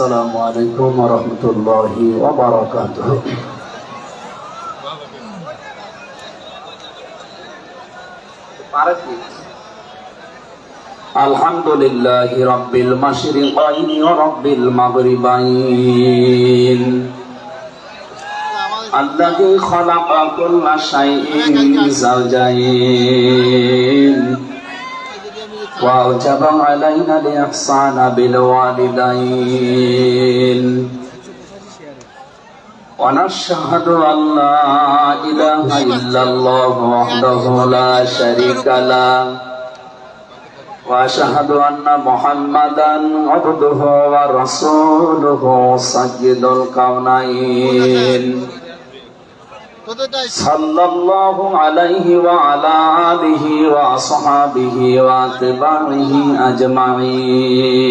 আসসালামু আলাইকুম ওয়া রাহমাতুল্লাহি ওয়া বারাকাতুহু। আলহামদুলিল্লাহি রাব্বিল মাশরিকাইনি ওয়া রাব্বিল মাগরিবাইন আল্লাযী খালাকা কুল্লা শাইইন যাওজাইন ওয়া আওজাবা আলাইনা লিইহসানা বিল ওয়ালিদাইন ওয়া নাশহাদু আল্লা ইলাহা ইল্লাল্লাহু ওয়াহদাহু লা শারীকা লাহু وأشهد أن محمدا عبده ورسوله سيد الكونين صلى الله عليه وعلى آله وأصحابه وأتباعه أجمعين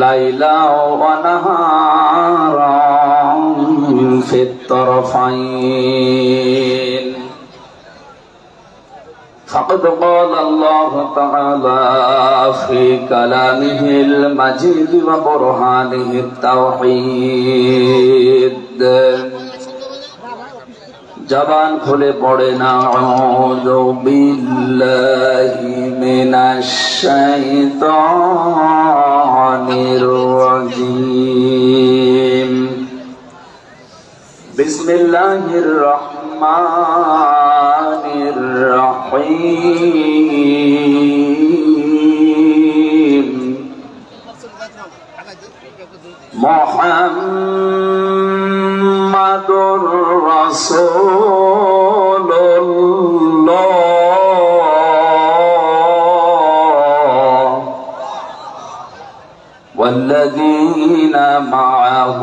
ليلا ونهارا في الطرفين فقد قال الله تعالى في كلامه المجيد وبرهانه التوحيد জবান খুলে পড়ে না আউযু বিল্লাহি মিনাশ শাইতানির রাজীম বিসমিল্লাহির রহমানির রহিম মুহাম্মাদুর রাসূলুল্লাহ والذين معه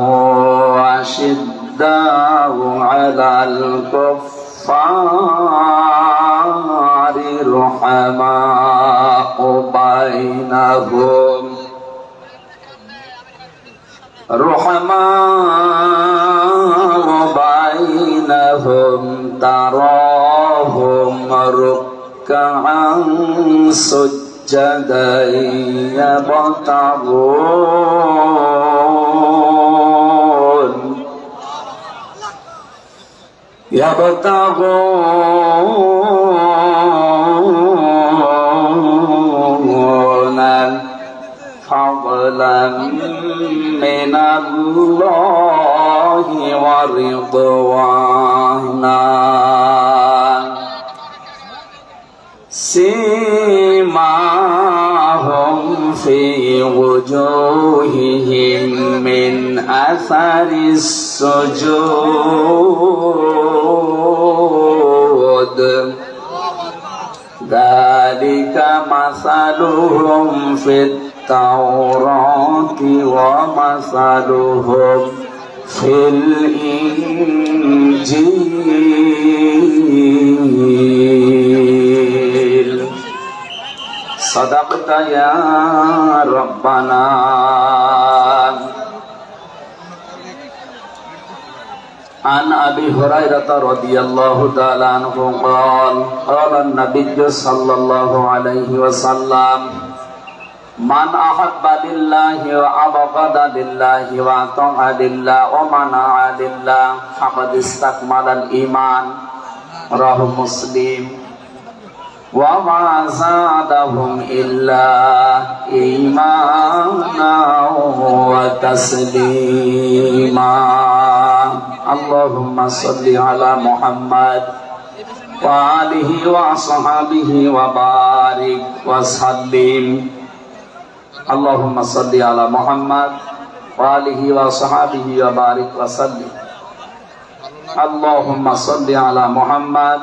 أشداء على الكفار رحماء بينهم تراهم ركعا سجدا يبتغون فضلا من الله ورضوانا سيماهم في وجوههم من أثر السجود ذلك مثلهم في التوراة ومثلهم في الإنجيل صدقت يا ربنا عن أبي هريرة رضي الله تعالى عنه قال قال النبي صلى الله عليه وسلم من أحب لله وأبغض لله وأطاع لله ومنع لله فقد استكمل الإيمان رواه مسلم وما زادهم إلا إيمانا وتسليما اللهم صل على محمد وآله وصحبه وبارك وسلم اللهم صل على محمد وآله وصحبه وبارك وسلم اللهم صل على محمد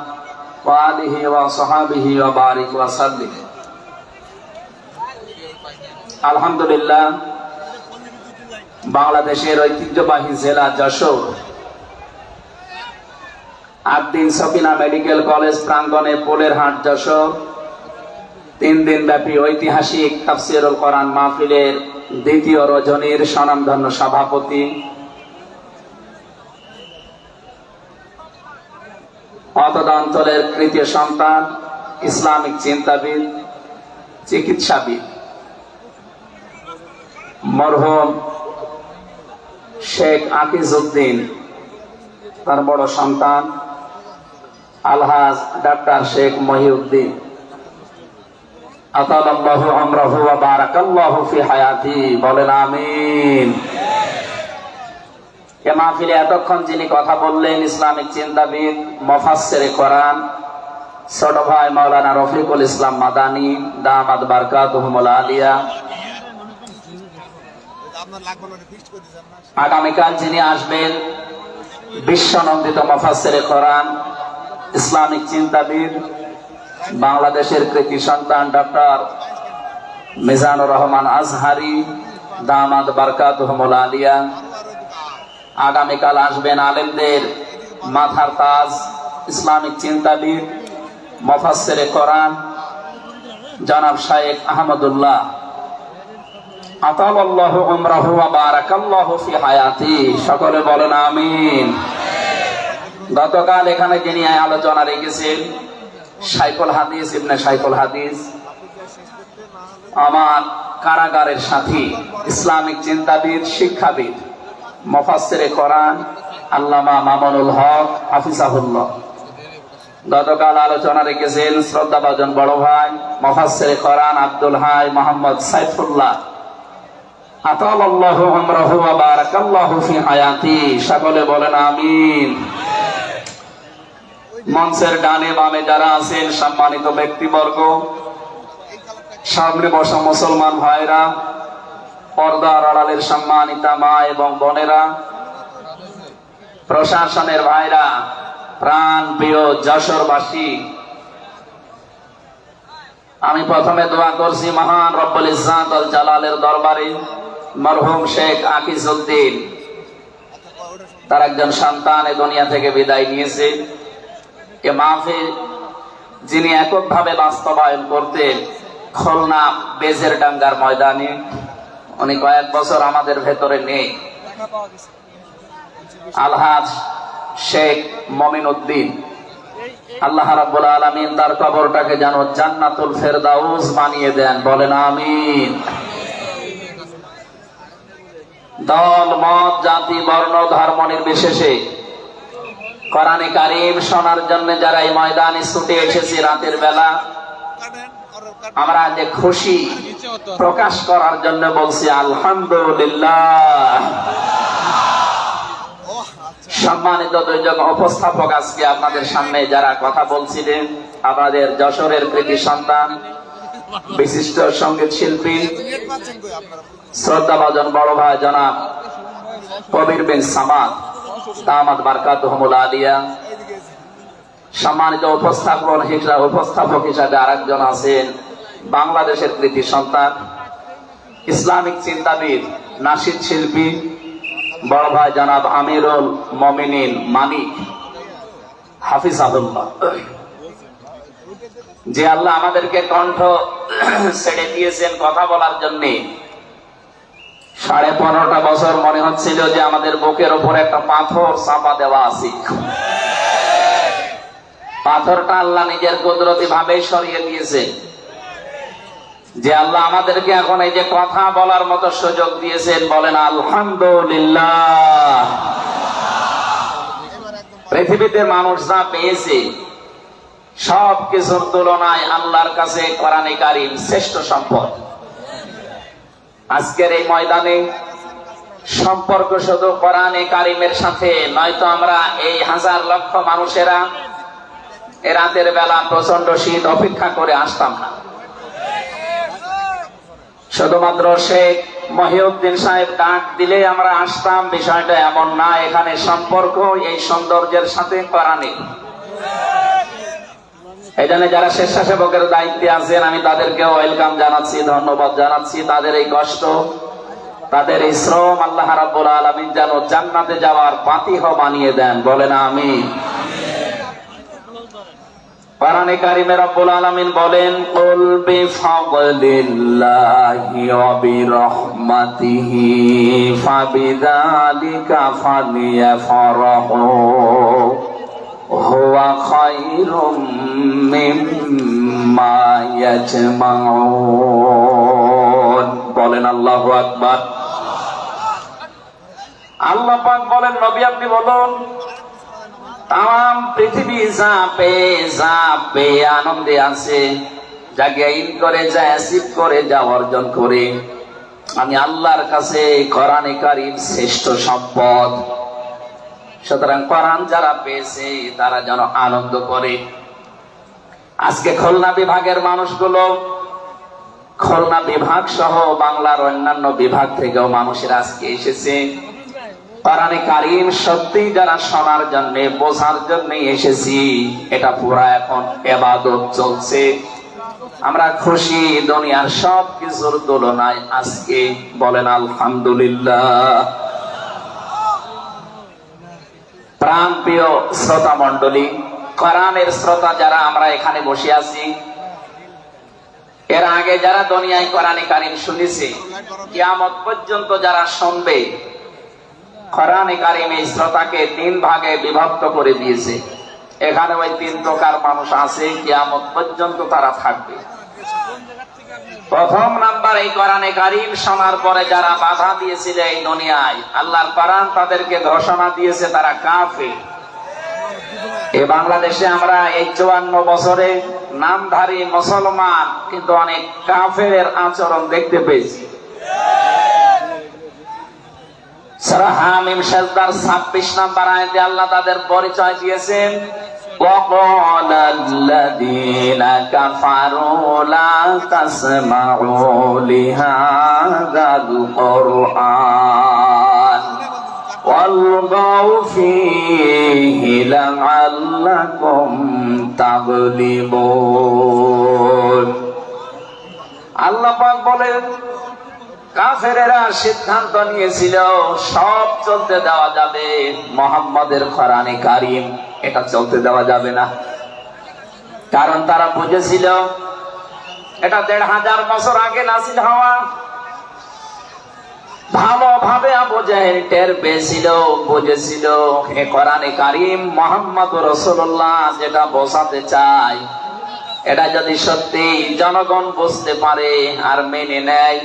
وآله وصحبه وبارك وسلم আলহামদুলিল্লাহ বাংলাদেশের ঐতিহ্যবাহী জেলা যশোর 8 দিন সকিনা মেডিকেল কলেজ প্রাঙ্গণে পোলের হাট যশোর 3 দিন ব্যাপী ঐতিহাসিক তাফসীরুল কোরআন মাহফিলের দ্বিতীয় রজনীর স্বনামধন্য সভাপতি অতদ অঞ্চলের কৃতি সন্তান, ইসলামিক চিন্তাবিদ, চিকিৎসাবিদ, মরহুম শেখ আকিজউদ্দিন, তার বড় সন্তান আলহাজ ডাক্তার শেখ মহিউদ্দিন, আতালাল্লাহু আমরাহু ওয়া বারাকাল্লাহু ফি হায়াতি, বলেন আমিন। এ মাহফিলে এতক্ষণ যিনি কথা বললেন ইসলামিক চিন্তাবিদ, মুফাসসিরে কোরআন ছোট ভাই মাওলানা রফিকুল ইসলাম মাদানী দামাত বারকাতুহুমুল আলিয়া। আগামীকাল যিনি আসবেন বিশ্বনন্দিত মুফাসসিরে কোরআন, ইসলামিক চিন্তাবিদ, বাংলাদেশের কৃতি সন্তান ডক্টর মিজানুর রহমান আজহারি দামাত বারকাতুহুমুল আলিয়া। আগামীকাল আসবেন আলেমদের মাথার তাজ, ইসলামিক চিন্তাবিদ, মুফাসসিরে কোরআন জনাব শাইখ আহমদুল্লাহ, আতালাল্লাহু উমরাহু ওয়া বারাকাল্লাহু ফি হায়াতি, সকলে বলেন আমিন। গতকাল এখানে যিনি আলোচনা রেখেছেন শাইখুল হাদিস ইবনে শাইখুল হাদিস, আমার কারাগারের সাথী, ইসলামিক চিন্তাবিদ, শিক্ষাবিদ, মুফাসসিরে কোরআন আল্লামা মামুনুল হক হাফিজাহুল্লাহ। গতকাল আলোচনা রেখেছেন শ্রদ্ধাভাজন বড় ভাই মুফাসসিরে কোরআন আব্দুল হাই মোহাম্মদ সাইফুল্লাহ, আতালাল্লাহু উমরাহু ওয়া বারাকাল্লাহু ফি হায়াতি, সকলে বলেন আমিন। মঞ্চের ডানে বামে যারা আছেন সম্মানিত ব্যক্তিবর্গ, সামনে বসা মুসলমান ভাইরা, পর্দার আড়ালের সম্মানিতা মা এবং বোনেরা, প্রশাসনের ভাইরা, প্রাণ প্রিয় যশোরবাসী, আমি প্রথমে দোয়া করছি মহান রব্বুল ইজ্জাত ওয়াল জালালের দরবারে মরহুম শেখ আকিজউদ্দিন, তার একজন সন্তান এই দুনিয়া থেকে বিদায় নিয়েছে। এ মাহফিল যিনি এককভাবে বাস্তবায়ন করতেন খুলনা বেজেরডাঙ্গার ময়দানে, উনি কয়েক বছর আমাদের ভেতরে নেই, আলহাজ শেখ মমিনউদ্দিন, আল্লাহ রাব্বুল আলামিন তার কবরটাকে যেন জান্নাতুল ফেরদাউস বানিয়ে দেন, বলেন আমিন। দল মত জাতি বর্ণ ধর্ম নির্বিশেষে কোরআনে কারীম শোনার জন্য যারা এই ময়দানে ছুটে এসেছি রাতের বেলা, আমরা যে খুশি প্রকাশ করার জন্য বলছি আলহামদুলিল্লাহ। সম্মানিত দুইজন উপস্থাপক, আজকে আপনাদের সামনে যারা কথা বলছিলেন আমাদের যশোরের কৃতি সন্তান, বিশিষ্ট সঙ্গীত শিল্পী, শ্রদ্ধাভাজন বড় ভাই জনাব কবির বিন সামাদ দামাত বারকাতুহুমুল আলিয়া। সম্মানিত উপস্থাপক হিসাবে আরেকজন আছেন বাংলাদেশের কৃতি সন্তান, ইসলামিক চিন্তাবিদ, নাশিদ শিল্পী বড় ভাই জনাব আমিরুল মুমিনিন মানিক হাফিজাহুল্লাহ। যে আল্লাহ আমাদেরকে কণ্ঠ ছেড়ে দিয়েছেন কথা বলার জন্য, 15.5 বছর মনে হচ্ছিল যে আমাদের বুকের উপর একটা পাথর চাপা দেওয়া আছে। পাথরটা আল্লাহ নিজের কুদরতি ভাবে সরিয়ে দিয়েছে। যে আল্লাহ আমাদেরকে এখন এই যে কথা বলার মতো সুযোগ দিয়েছেন, বলেন আলহামদুলিল্লাহ। পৃথিবীতে মানুষ যা পেয়েছে সব কিছুর তুলনায় আল্লাহর কাছে কোরআনে কারীম শ্রেষ্ঠ সম্পদ। আজকের এই ময়দানে সম্পর্ক শুধু কোরআনে কারীমের সাথে, নয়তো আমরা এই হাজার লক্ষ মানুষেরা এ রাতের বেলা প্রচন্ড শীত অপেক্ষা করে আসতাম না। শুধুমাত্র শেখ মহিউদ্দিন সাহেব ডাক দিলে আমরা আসতাম, বিষয়টা এমন না। এখানে সম্পর্ক এই সৌন্দর্যের সাথে কোরআনে। এই জন্য যারা স্বেচ্ছাসেবকের দায়িত্বে আছেন আমি তাদেরকে ওয়েলকাম জানাচ্ছি, ধন্যবাদ জানাচ্ছি। তাদের এই কষ্ট, তাদের এই শ্রম আল্লাহ রাব্বুল আলামিন যেন জান্নাতে যাওয়ার পাতিহ বানিয়ে দেন, বলেন আমিন। কোরআনে কারীমে রব্বুল আলামিন বলেন, কুল বিফাদলিল্লাহি ওয়া বিরহমাতিহি ফাবিযালিকা ফালিয়াফরাহু হুয়া খায়রুম মিম্মা ইয়াজমাউন। বলেন বলেন আল্লাহু আকবার। আল্লাহ পাক বলেন, নবী আপনি বলুন, তাম পৃথিবী যা পেয়ে আনন্দে আছে, যা গেইন করে, যা অ্যাচিভ করে, যা অর্জন করে, আমি আল্লাহর কাছে কোরআনে কারীম শ্রেষ্ঠ সম্পদ। সুতরাং কোরআন যারা পেয়েছে তারা যেন আনন্দ করে। আজকে খুলনা বিভাগের মানুষগুলো, খুলনা বিভাগ সহ বাংলার অন্যান্য বিভাগ থেকেও মানুষের আজকে এসেছে কোরআনে কারীম সত্যি যারা শোনার জন্য, বোঝার জন্য এসেছি। এটা পুরা এখন ইবাদত চলছে। আমরা খুশি দুনিয়ার সব কিছুর তুলনায় আজকে, বলেন আলহামদুলিল্লাহ। প্রাণপ্রিয় শ্রোতা মণ্ডলী, কোরআনের শ্রোতা যারা আমরা এখানে বসে আছি, এর আগে যারা দুনিয়ায় কোরআনে কারীম শুনেছে, কিয়ামত পর্যন্ত যারা শুনবে, কোরআনে কারীম এই শ্রোতাকে 3 ভাগে বিভক্ত করে দিয়েছে। এখানে ওই 3 প্রকার মানুষ আছে, কিয়ামত পর্যন্ত তারা থাকবে। প্রথম নাম্বার, এই কোরআনে কারীম শোনার পরে যারা বাধা দিয়েছিল এই দুনিয়ায়, আল্লাহর কোরআন তাদেরকে ঘোষণা দিয়েছে তারা কাফের। এই বাংলাদেশে আমরা এই 54 বছরে নামধারী মুসলমান, কিন্তু অনেক কাফেরের আচরণ দেখতে পেয়েছি। সূরা হামিম সাজদার 26 নম্বর আয়াতে আল্লাহ তাদের পরিচয় দিয়েছেন, وَقَالَ الَّذِينَ كَفَرُوا لَا تَسْمَعُوا لِهَذَا الْقُرْآنِ وَالْغَوْا فِيهِ لَعَلَّكُمْ تَغْلِبُونَ। আল্লাহ পাক বলেন, কাফেরেরা সিদ্ধান্ত নিয়েছিল সব চলতে দেওয়া যাবে, মুহাম্মাদের কোরআনে কারীম এটা চলতে দেওয়া যাবে না। কারণ তারা বুঝেছিল এটা 1500 বছর আগে নাযিল হওয়া। ভালোভাবে আবু জাহেল টের পেয়েছিল, বুঝেছিল এ কোরআনে কারীম মুহাম্মদুর রাসূলুল্লাহ যেটা বোঝাতে চায়, এটা যদি সত্যি জনগণ বুঝতে পারে আর মেনে নেয়,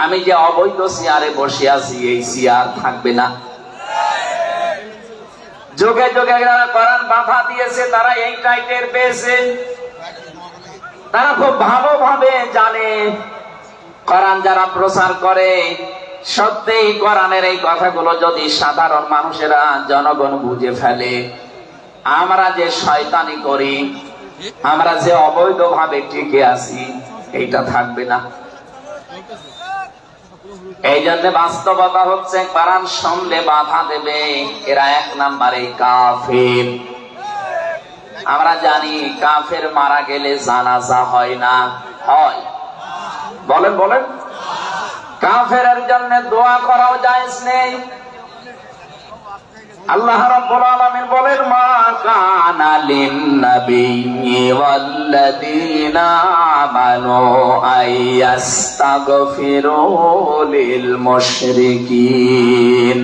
আমি যে অবৈধ চেয়ারে বসে আছি এই চেয়ার থাকবে না। যুগে যুগে যারা কোরআন বাধা দিয়েছে তারা এই টাইটের পেয়েছে। তারা খুব ভালোভাবে জানে কোরআন যারা প্রচার করে, সত্যি কোরআনের এই কথাগুলো যদি সাধারণ মানুষেরা, জনগণ বুঝে ফেলে, আমরা যে শয়তানি করি, আমরা যে অবৈধভাবে টিকে আছি, এইটা থাকবে না। এই জন্য বাস্তবতা হচ্ছে কোরআন শুনলে বাধা দেবে এরা 1 নম্বরে কাফের। আমরা জানি কাফের মারা গেলে জানাজা হয় না, হয়? বলেন বলেন। কাফেরের জন্য দোয়া করাও জায়েজ নেই। আল্লাহ রাব্বুল আলামিন বলেন, মা কানা লিন-নাবিয়্যি ওয়াল্লাযীনা আমানু আইয়াস্তাগফিরু লিল মুশরিকিন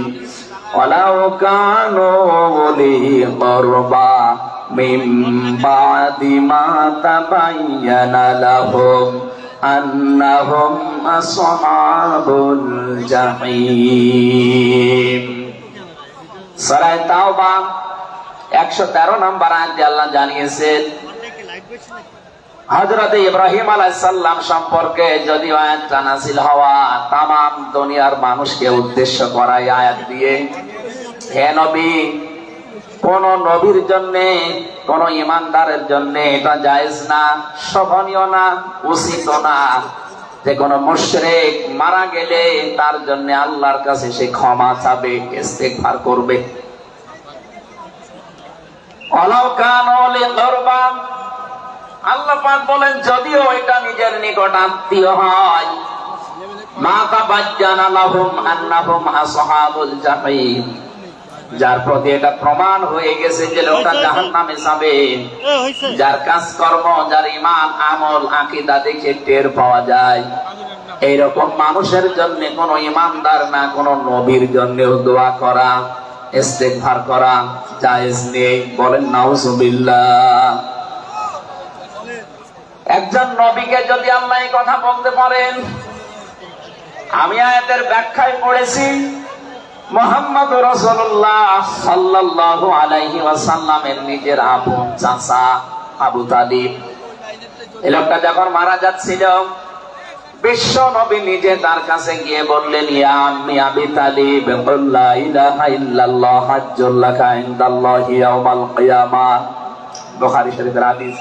ওয়ালাউ কানু উলি কুরবা মিন বাদি মা তাবায়্যানা লাহুম আন্নাহুম আসহাবুল জাহিম। সূরা তাওবা 113 নম্বর আয়াতে আল্লাহ জানিয়েছেন, হযরত ইব্রাহিম আলাইহিস সালাম সম্পর্কে যদি আয়াতটা নাযিল হওয়া, তামাম দুনিয়ার মানুষকে উদ্দেশ্য করা এই আয়াত দিয়ে, হে নবী, কোন নবীর জন্য, কোন ঈমানদারের জন্য এটা জায়েজ না, শোভনীয় না, উচিত না যে কোন মুশরিক মারা গেলে তার জন্য আল্লাহর কাছে সে ক্ষমা চাবে, ইস্তেগফার করবে। ওয়ালাউ কানু লিকুরবা, আল্লাহ পাক বলেন যদিও এটা নিজের নিকট আত্মীয় হয়, মা তাবাজ্জানা লাহুম আন্নাহুম আসহাবুল জাহিম, যার প্রতি এটা প্রমাণ হয়ে গেছে যে লোকটা জাহান্নামে যাবে, যার কাজকর্ম, যার ঈমান, আমল, আকীদা দেখে টের পাওয়া যায়, এইরকম মানুষের জন্য কোন ঈমানদার না কোন নবীর জন্যও দোয়া করা, ইস্তেগফার করা জায়েজ নেই। বলেন নাউজুবিল্লাহ। একজন নবীকে যদি আল্লাহ এই কথা বলতে পারেন, আমি আয়াতের ব্যাখ্যায় পড়েছি মুহাম্মদ রাসূলুল্লাহ সাল্লাল্লাহু আলাইহি ওয়াসাল্লামের নিজের আপন চাচা আবু তালিব। এই লোকটা যখন মারা যাচ্ছিল, বিশ্ব নবী নিজে তার কাছে গিয়ে বললেন, ইয়া আম্মি আবি তালিব, কুল লা ইলাহা ইল্লাল্লাহ হাজ্জুল লাকা ইনদাল্লাহি ইয়াউমাল কিয়ামাহ। বুখারী শরীফের হাদিস।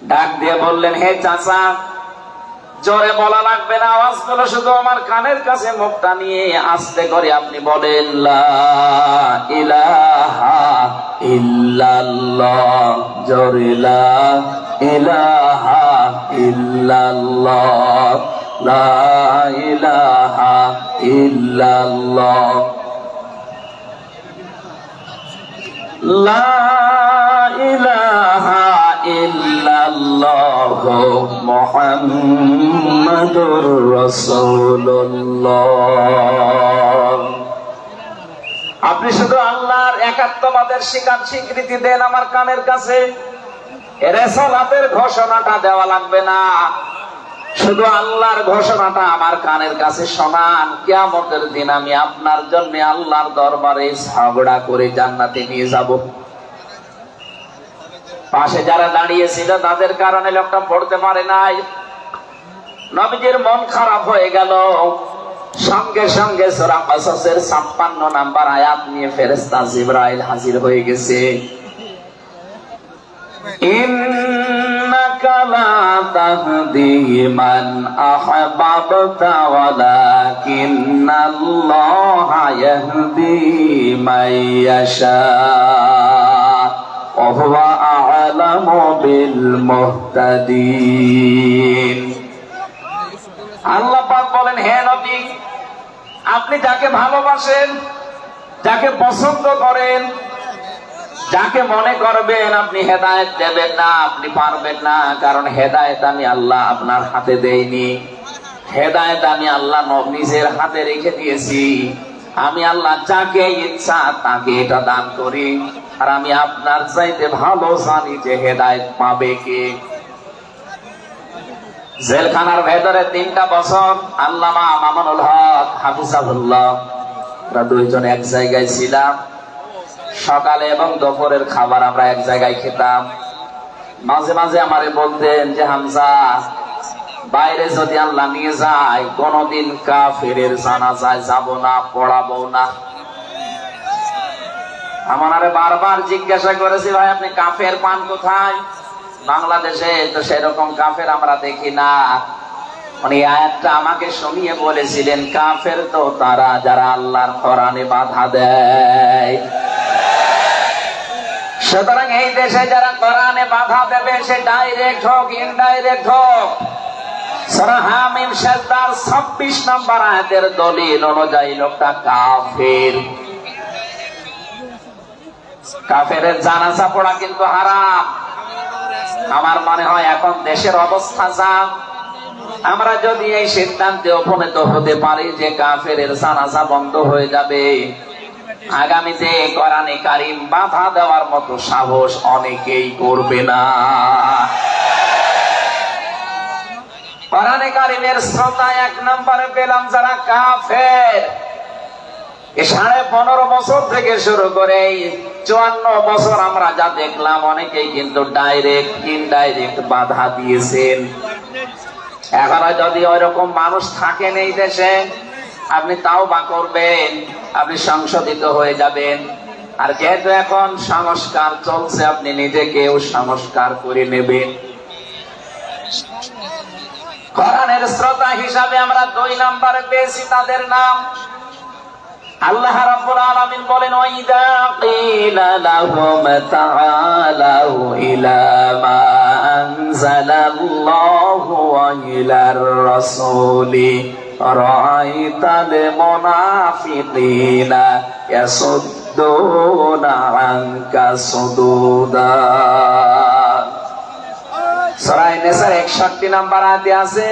ডাক দিয়ে বললেন, হে চাচা, জোরে বলা লাগবে না, আওয়াজ করে শুধু আমার কানের কাছে মুখটা নিয়ে আস্তে করে আপনি বলেন, লা ইলাহা ইল্লাল্লাহ। জোরে লা ইলাহা ইল্লাল্লাহ, লা ইলাহা ইল্লাল্লাহ, লা ইলাহা ইল্লাল্লাহ মুহাম্মাদুর রাসূলুল্লাহ। আপনি শুধু আল্লাহর একাত্মবাদের স্বীকৃতি দেন আমার কানের কাছে, রিসালাতের ঘোষণাটা দেওয়া লাগবে না, শুধু আল্লাহর ঘোষণাটা আমার কানের কাছে শোনান। কিয়ামতের দিন আমি আপনার জন্য আল্লাহর দরবারে ঝগড়া করে জান্নাতে নিয়ে যাব। পাশে যারা দাঁড়িয়ে ছিল তাদের কারণে লোকটা পড়তে পারে নাই। নবীজির মন খারাপ হয়ে গেল। সঙ্গে সঙ্গে সূরা কাসাসের ৫৬ নাম্বার আয়াত নিয়ে ফেরেশতা জিবরাইল হাজির হয়ে গেছে। ইন্নাকা লা তাহদি মান আহবাবতা ওয়ালাকিন্নাল্লাহা ইয়াহদি মান ইয়াশা ওয়া হুয়া আ'লামু বিল মুহতাদিন। আল্লাহ পাক বলেন, হে নবী, আপনি যাকে ভালোবাসেন, যাকে পছন্দ করেন, যাকে মনে করবেন আপনি হেদায়েত দেবেন না, আপনি পারবেন না, কারণ হেদায়েত আমি আল্লাহ আপনার হাতে দেইনি। হেদায়েত আমি আল্লাহ নিজের হাতে রেখে দিয়েছি। আমি আল্লাহ যাকে ইচ্ছা তাকে এটা দান করি, আর আমি আপনার চাইতে ভালো জানি যে হেদায়েত পাবে কে। জেলখানার ভেতরে ৩টা বছর আল্লামা মামুনুল হক হাফিজাহুল্লাহ আমরা দুইজন এক জায়গায় ছিলাম। সকালে এবং দুপুরের খাবার আমরা এক জায়গায় খেতাম। মাঝে মাঝে আমারে বলতেন যে, হামজা, বাইরে যদি আল্লাহ নিয়ে যায় কোনদিন কাফেরের জানাজায় যাব না, পড়াবো না। আমারে বারবার জিজ্ঞাসা করেছি, ভাই আপনি কাফের পান কোথায়? বাংলাদেশে তো সেরকম কাফের আমরা দেখি না। উনি আয়াতটা আমাকে শুনিয়ে বলেছিলেন, কাফের তো তারা যারা আল্লাহর কোরআনে বাধা দেয়। সুতরাং এই দেশে যারা কোরআনে বাধা দেবে সে ডাইরেক্ট হোক ইনডাইরেক্ট হোক, সূরা হামিম সেজদার ২৬ নম্বর আয়াতের দলিল অনুযায়ী লোকটা কাফের। কাফেরের জানাজা পড়া কিন্তু হারাম। আমার মনে হয় এখন দেশের অবস্থা যা, আমরা যদি এই সিদ্ধান্তে উপনীত হতে পারি যে কাফেরের জানাজা বন্ধ হয়ে যাবে, আগামীতে কোরআনে কারীম বাধা দেওয়ার মতো সাহস অনেকেই করবে না। কোরআনে কারীমের শ্রোতা ১ নম্বরে পেলাম যারা কাফের। ১৫.৫ বছর থেকে শুরু করে ৫৪ বছর আমরা যা দেখলাম, অনেকেই কিন্তু ডাইরেক্ট ইনডাইরেক্ট বাধা দিয়েছেন। এখনো যদি ওইরকম মানুষ থাকেন এই দেশে, আপনি তাওবা করবেন, আপনি সংশোধিত হয়ে যাবেন। আর যেহেতু এখন সংস্কার চলছে, আপনি নিজেকেও সংস্কার করে নেবেন। কোরআনের শ্রোতা হিসাবে আমরা ২ নম্বরে পেয়েছি তাদের নাম। আল্লাহ রাব্বুল আলামিন বলেন, ওয়াইদা কিলা লাহুম তাআলাউ ইলা মা আনজালাল্লাহু ওয়া ইলার রাসূলি রাআইতাল মুনাফিকিনা ইয়াসুদ্দুনা আনকা সুদুদা। সূরা নিসার ৬১ নম্বর আয়াতে আছে,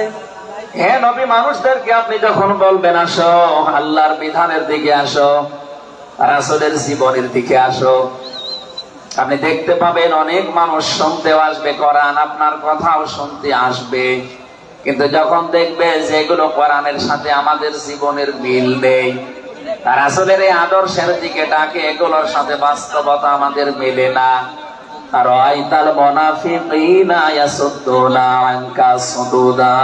হে নবী, মানুষদেরকে আপনি যখন বলবেন আসো আল্লাহর বিধানের দিকে আসো, রাসূলের জীবনের দিকে আসো, আপনি দেখতে পাবেন অনেক মানুষ শুনতেও আসবে কোরআন, আপনার কথাও শুনতে আসবে। কিন্তু যখন দেখবে যেগুলো কোরআনের সাথে আমাদের জীবনের মিল নেই, তার আসলে এই আদর্শের দিকে ডাকে, এগুলোর সাথে বাস্তবতা আমাদের মেলে না। আর আইতাল মুনাফিকিনা ইয়াসুদ্দুনা আনকা সুদুদা,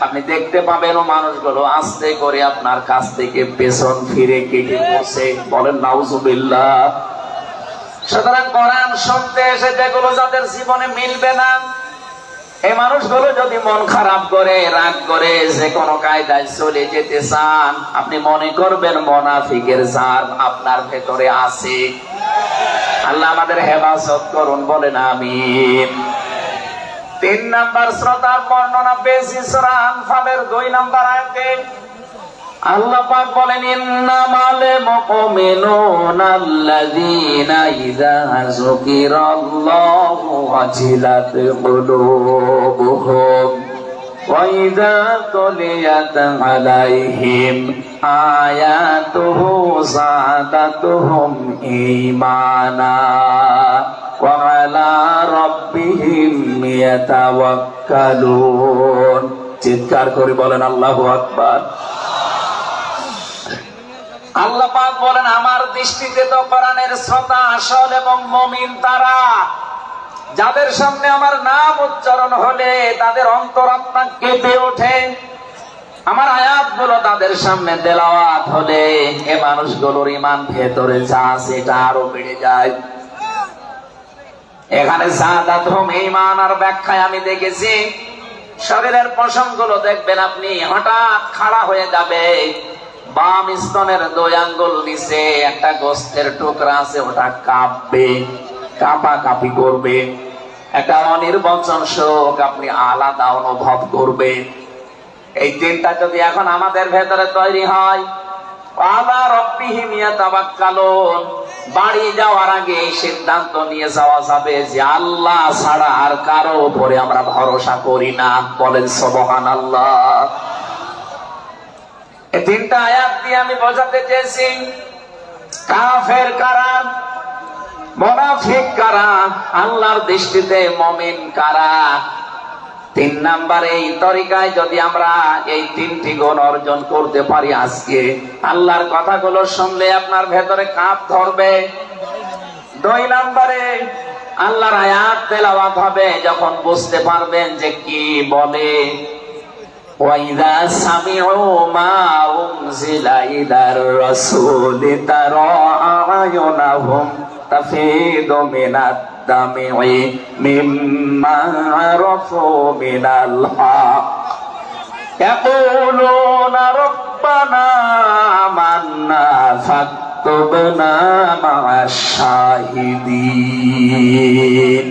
আপনি দেখতে পাবেন ও মানুষগুলো আস্তে করে আপনার কাছ থেকে পেছন ফিরে কেটে বসে, বলেন নাউজুবিল্লাহ। সুতরাং কোরআন শুনতে এসে যেগুলো যাদের জীবনে মিলবে না, এই মানুষগুলো যদি মন খারাপ করে, রাগ করে, যে কোনো কায়দায় চলে যেতে চান, আপনি মনে করবেন মুনাফিকের জাত আপনার ভেতরে আছে। আল্লাহ আমাদের হেফাজত করুন, বলেন আমিন। 3 নাম্বার শ্রোতার বর্ণনা পেয়েছি সূরা আনফালের 2 নাম্বার আয়াতে। আল্লাহ পাক বলেন, ইন্নামাল মুমিনুনা আল্লাযীনা ইযা যুকিরাল্লাহু ওয়াজিলাত কুলুবুহুম ওয়া ইযা তুলিয়াত আলাইহিম আয়াতুহু যাদাতুহুম ঈমানা ওয়া আলা রাব্বিহিম ইয়াতাওয়াক্কালুন। চিৎকার করে বলেন আল্লাহু আকবার। আল্লাহ পাক বলেন, আমার দৃষ্টিতে তো কোরআনের শ্রোতা আসল এবং মুমিন তারা, যাদের সামনে আমার নাম উচ্চারণ হলে তাদের অন্তরাত্মা কেঁপে ওঠে, আমার আয়াতগুলো তাদের সামনে তেলাওয়াত হলে এ মানুষগুলোর ঈমান ভেতরে যা আছে এটা আরো বেড়ে যায়। এখানে যাদাতুহুম ঈমানার ব্যাখ্যায় আমি দেখেছি, শরীরের পশমগুলো দেখবেন আপনি হঠাৎ খাড়া হয়ে যাবে, বাম স্তনের 2 আঙ্গুল নিচে একটা গোস্তের টুকরা আছে, ওটা কাঁপবে, কাঁপাকাঁপি করবে, একটা অনির্বচন শোক আপনি আলাদা অনুভব করবে। এই দিনটা যদি এখন আমাদের ভেতরে তৈরি হয়, আলা রাব্বিহিম ইয়াতাওয়াক্কালুন, বাড়ি যাওয়ার আগে এই সিদ্ধান্ত নিয়ে যাওয়া যাবে যে আল্লাহ ছাড়া আর কারো উপরে আমরা ভরসা করি না, বলেন সুবহানাল্লাহ। এই 3টা আয়াত দিয়ে আমি বোঝাতে চেয়েছি কাফের কারা, মুনাফিক কারা, আল্লাহর দৃষ্টিতে মুমিন কারা। 3 নাম্বারে এই তরিকায় যদি আমরা এই 3টি গুণ অর্জন করতে পারি, আজকে আল্লাহর কথাগুলো শুনলে আপনার ভেতরে কাঁপ ধরবে। 2 নাম্বারে আল্লাহর আয়াত তেলাওয়াত হবে, যখন বুঝতে পারবেন যে কি বলে, وَإِذَا سَمِعُوا مَا أُنزِلَ إِلَى الرَّسُولِ تَرَى أَعْيُنَهُمْ تَفِيضُ مِنَ الدَّمْعِ مِمَّا عَرَفُوا مِنَ الْحَقِّ يَقُولُونَ رَبَّنَا آمَنَّا فَاكْتُبْنَا مَعَ الشَّاهِدِينَ।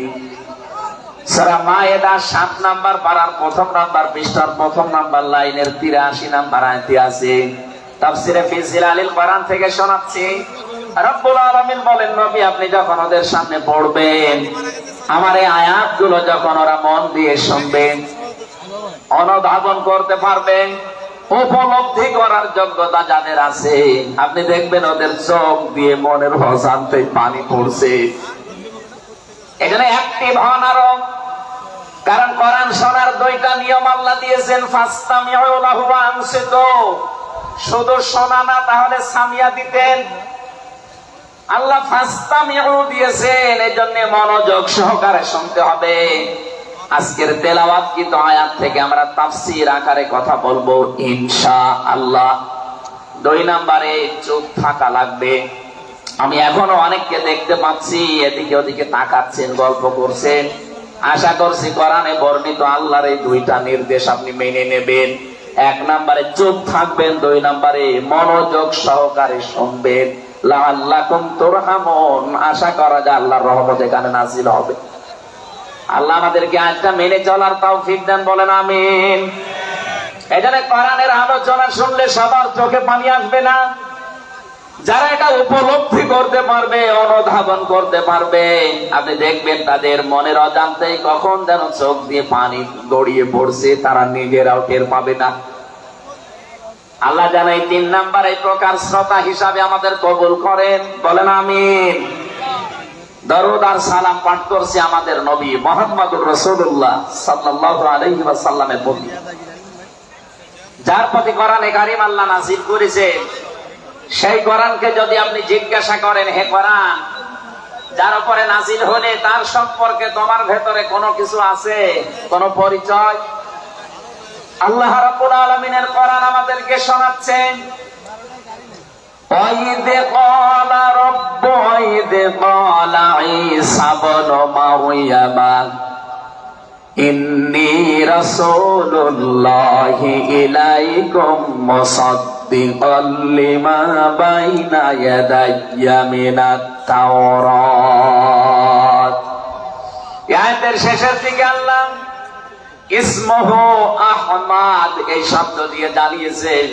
সূরা মায়েদা 7 নাম্বার পারার 1 নাম্বার পৃষ্ঠার 1 নাম্বার লাইনের 83 নাম্বার আয়াতে আছে। তাফসীরে ফি জিলালিল কোরআন থেকে শোনাচ্ছি। রব্বুল আলামিন বলেন, নবী আপনি যখন ওদের সামনে পড়বেন, আমার এই আয়াতগুলো যখন ওরা মন দিয়ে শুনবেন, অনুধাবন করতে পারবেন, উপলব্ধি করার যোগ্যতা যাদের আছে, আপনি দেখবেন ওদের চোখ দিয়ে মনের অজান্তে পানি পড়ছে। এখানে অ্যাক্টিভ হন আরো, কারণ কোরআন শোনার 2টা নিয়ম আল্লাহ দিয়েছেন, ফাসতামিউ লাহু ওয়া আনসিতু। শুধু শোনা না, তাহলে সামিয়া দিতেন। আল্লাহ ফাসতামিউ দিয়েছেন, এজন্য মনোযোগ সহকারে শুনতে হবে। আজকের তেলাওয়াতকৃত আয়াত থেকে আমরা তাফসীর আকারে কথা বলবো ইনশাআল্লাহ। 2 নাম্বারে চুপ থাকা লাগবে। আমি এখনো অনেককে দেখতে পাচ্ছি এদিকে ওদিকে তাকাচ্ছেন, গল্প করছেন। আশা করছি কোরআনে বর্ণিত আল্লাহর এই 2টা নির্দেশ আপনি মেনে নেবেন। 1 নাম্বারে চুপ থাকবেন, 2 নাম্বারে মনোযোগ সহকারে শুনবেন। লাআল্লাকুম তুরহামুন, আশা করা যায় আল্লাহর রহমত এখানে নাযিল হবে। আল্লাহ আমাদেরকে আয়াতটা মেনে চলার তৌফিক দেন, বলেন আমিন। এখানে কোরআনের আলোচনা শুনলে সবার চোখে পানি আসবে না। যারা এটা উপলব্ধি করতে পারবে, অনুধাবন করতে পারবে, আপনি দেখবেন তাদের মনের অজান্তেই কখন যেন চোখ দিয়ে পানি গড়িয়ে পড়ছে, তারা নিজেরাও টের পাবে না। আল্লাহ যেন এই 3 নাম্বার এই প্রকার শ্রোতা হিসাবে আমাদের কবুল করেন, বলেন আমিন। দরুদ আর সালাম পাঠ করছে আমাদের নবী মুহাম্মদুর রাসূলুল্লাহ সাল্লাল্লাহু আলাইহি ওয়াসাল্লামের প্রতি, যার প্রতি কোরআনে কারীম আল্লাহ নাযিল করেছে। সেই কোরআনকে যদি আপনি জিজ্ঞাসা করেন, হে কোরআন, যার উপরে নাযিল হলে তার সম্পর্কে তোমার ভেতরে কোনো কিছু আছে, কোনো পরিচয়? আল্লাহ রাব্বুল আলামিনের কোরআন আমাদেরকে শোনাচ্ছেন, وَإِذْ قَالَ عِيسَى ابْنُ مَرْيَمَ إِنِّي رَسُولُ اللَّهِ إِلَيْكُمْ مُصَدِّقًا لِمَا بَيْنَ يَدَيَّ مِنَ التَّوْرَاةِ। আয়াতের শেষের দিকে আল্লাহ ইসমুহু আহমাদ এই শব্দ দিয়ে জানিয়েছেন,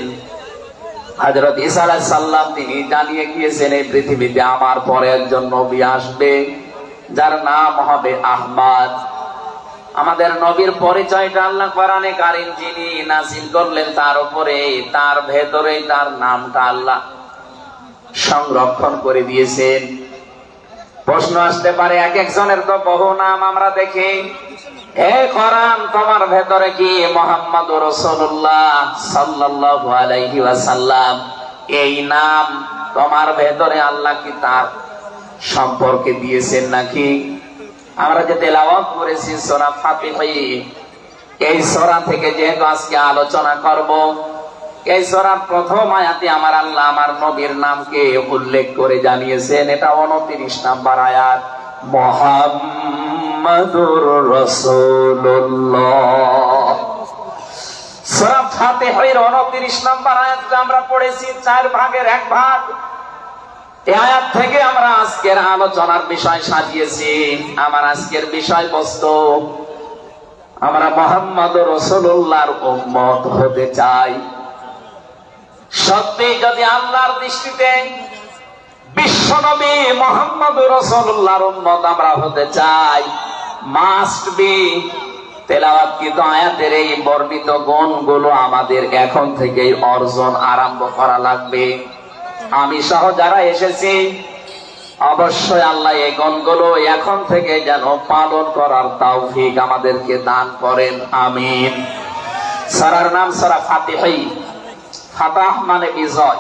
হযরত ঈসা আলাইহিস সালাম তিনি জানিয়ে গিয়েছেন এই পৃথিবীতে আমার পরে একজন নবী আসবে যার নাম হবে আহমদ। আমাদের নবীর পরিচয়টা আল্লাহ কোরআনে কারীম যিনি নাযিল করলেন তার উপরে, তার ভেতরে তার নামটা আল্লাহ সংরক্ষণ করে দিয়েছেন। প্রশ্ন আসতে পারে, এক একজনের তো বহু নাম আমরা দেখি, হে কোরআন তোমার ভেতরে কি মুহাম্মদুর রাসূলুল্লাহ সাল্লাল্লাহু আলাইহি ওয়াসাল্লাম এই নাম তোমার ভেতরে আল্লাহ কি তার সম্পর্কে দিয়েছেন নাকি? আমরা যে তেলাওয়াত করেছি সূরা ফাতিহা, এই সূরা থেকে যেহেতু আজকে আলোচনা করব, এই সূরার প্রথম আয়াতে আমার আল্লাহ আমার নবীর নামকে উল্লেখ করে জানিয়েছেন। এটা 29 নম্বর আয়াত, মুহাম্মাদুর রাসূলুল্লাহ। সূরা ফাতিহার 29 নম্বর আয়াতটা আমরা পড়েছি 4 ভাগের 1 ভাগ। এই আয়াত থেকে আমরা আজকের আলোচনার বিষয় সাজিয়েছি। আমার আজকের বিষয়বস্তু, আমরা মুহাম্মাদুর রাসূলুল্লাহর উম্মত হতে চাই। সত্যি যদি আল্লাহর দৃষ্টিতে বিশ্বনবী মুহাম্মদুর রাসূলুল্লাহর উম্মত আমরা হতে চাই, মাস্ট বি তেলাওয়াতকৃত আয়াতের এই বর্ণিত গুণগুলো আমাদের এখন থেকেই অর্জন আরম্ভ করা লাগবে। আমি সহ যারা এসেছি অবশ্যই আল্লাহ এই গুণগুলো এখন থেকে যেন পালন করার তৌফিক আমাদেরকে দান করেন, আমিন। সূরার নাম সূরা ফাতিহা, ফাতাহ মানে বিজয়।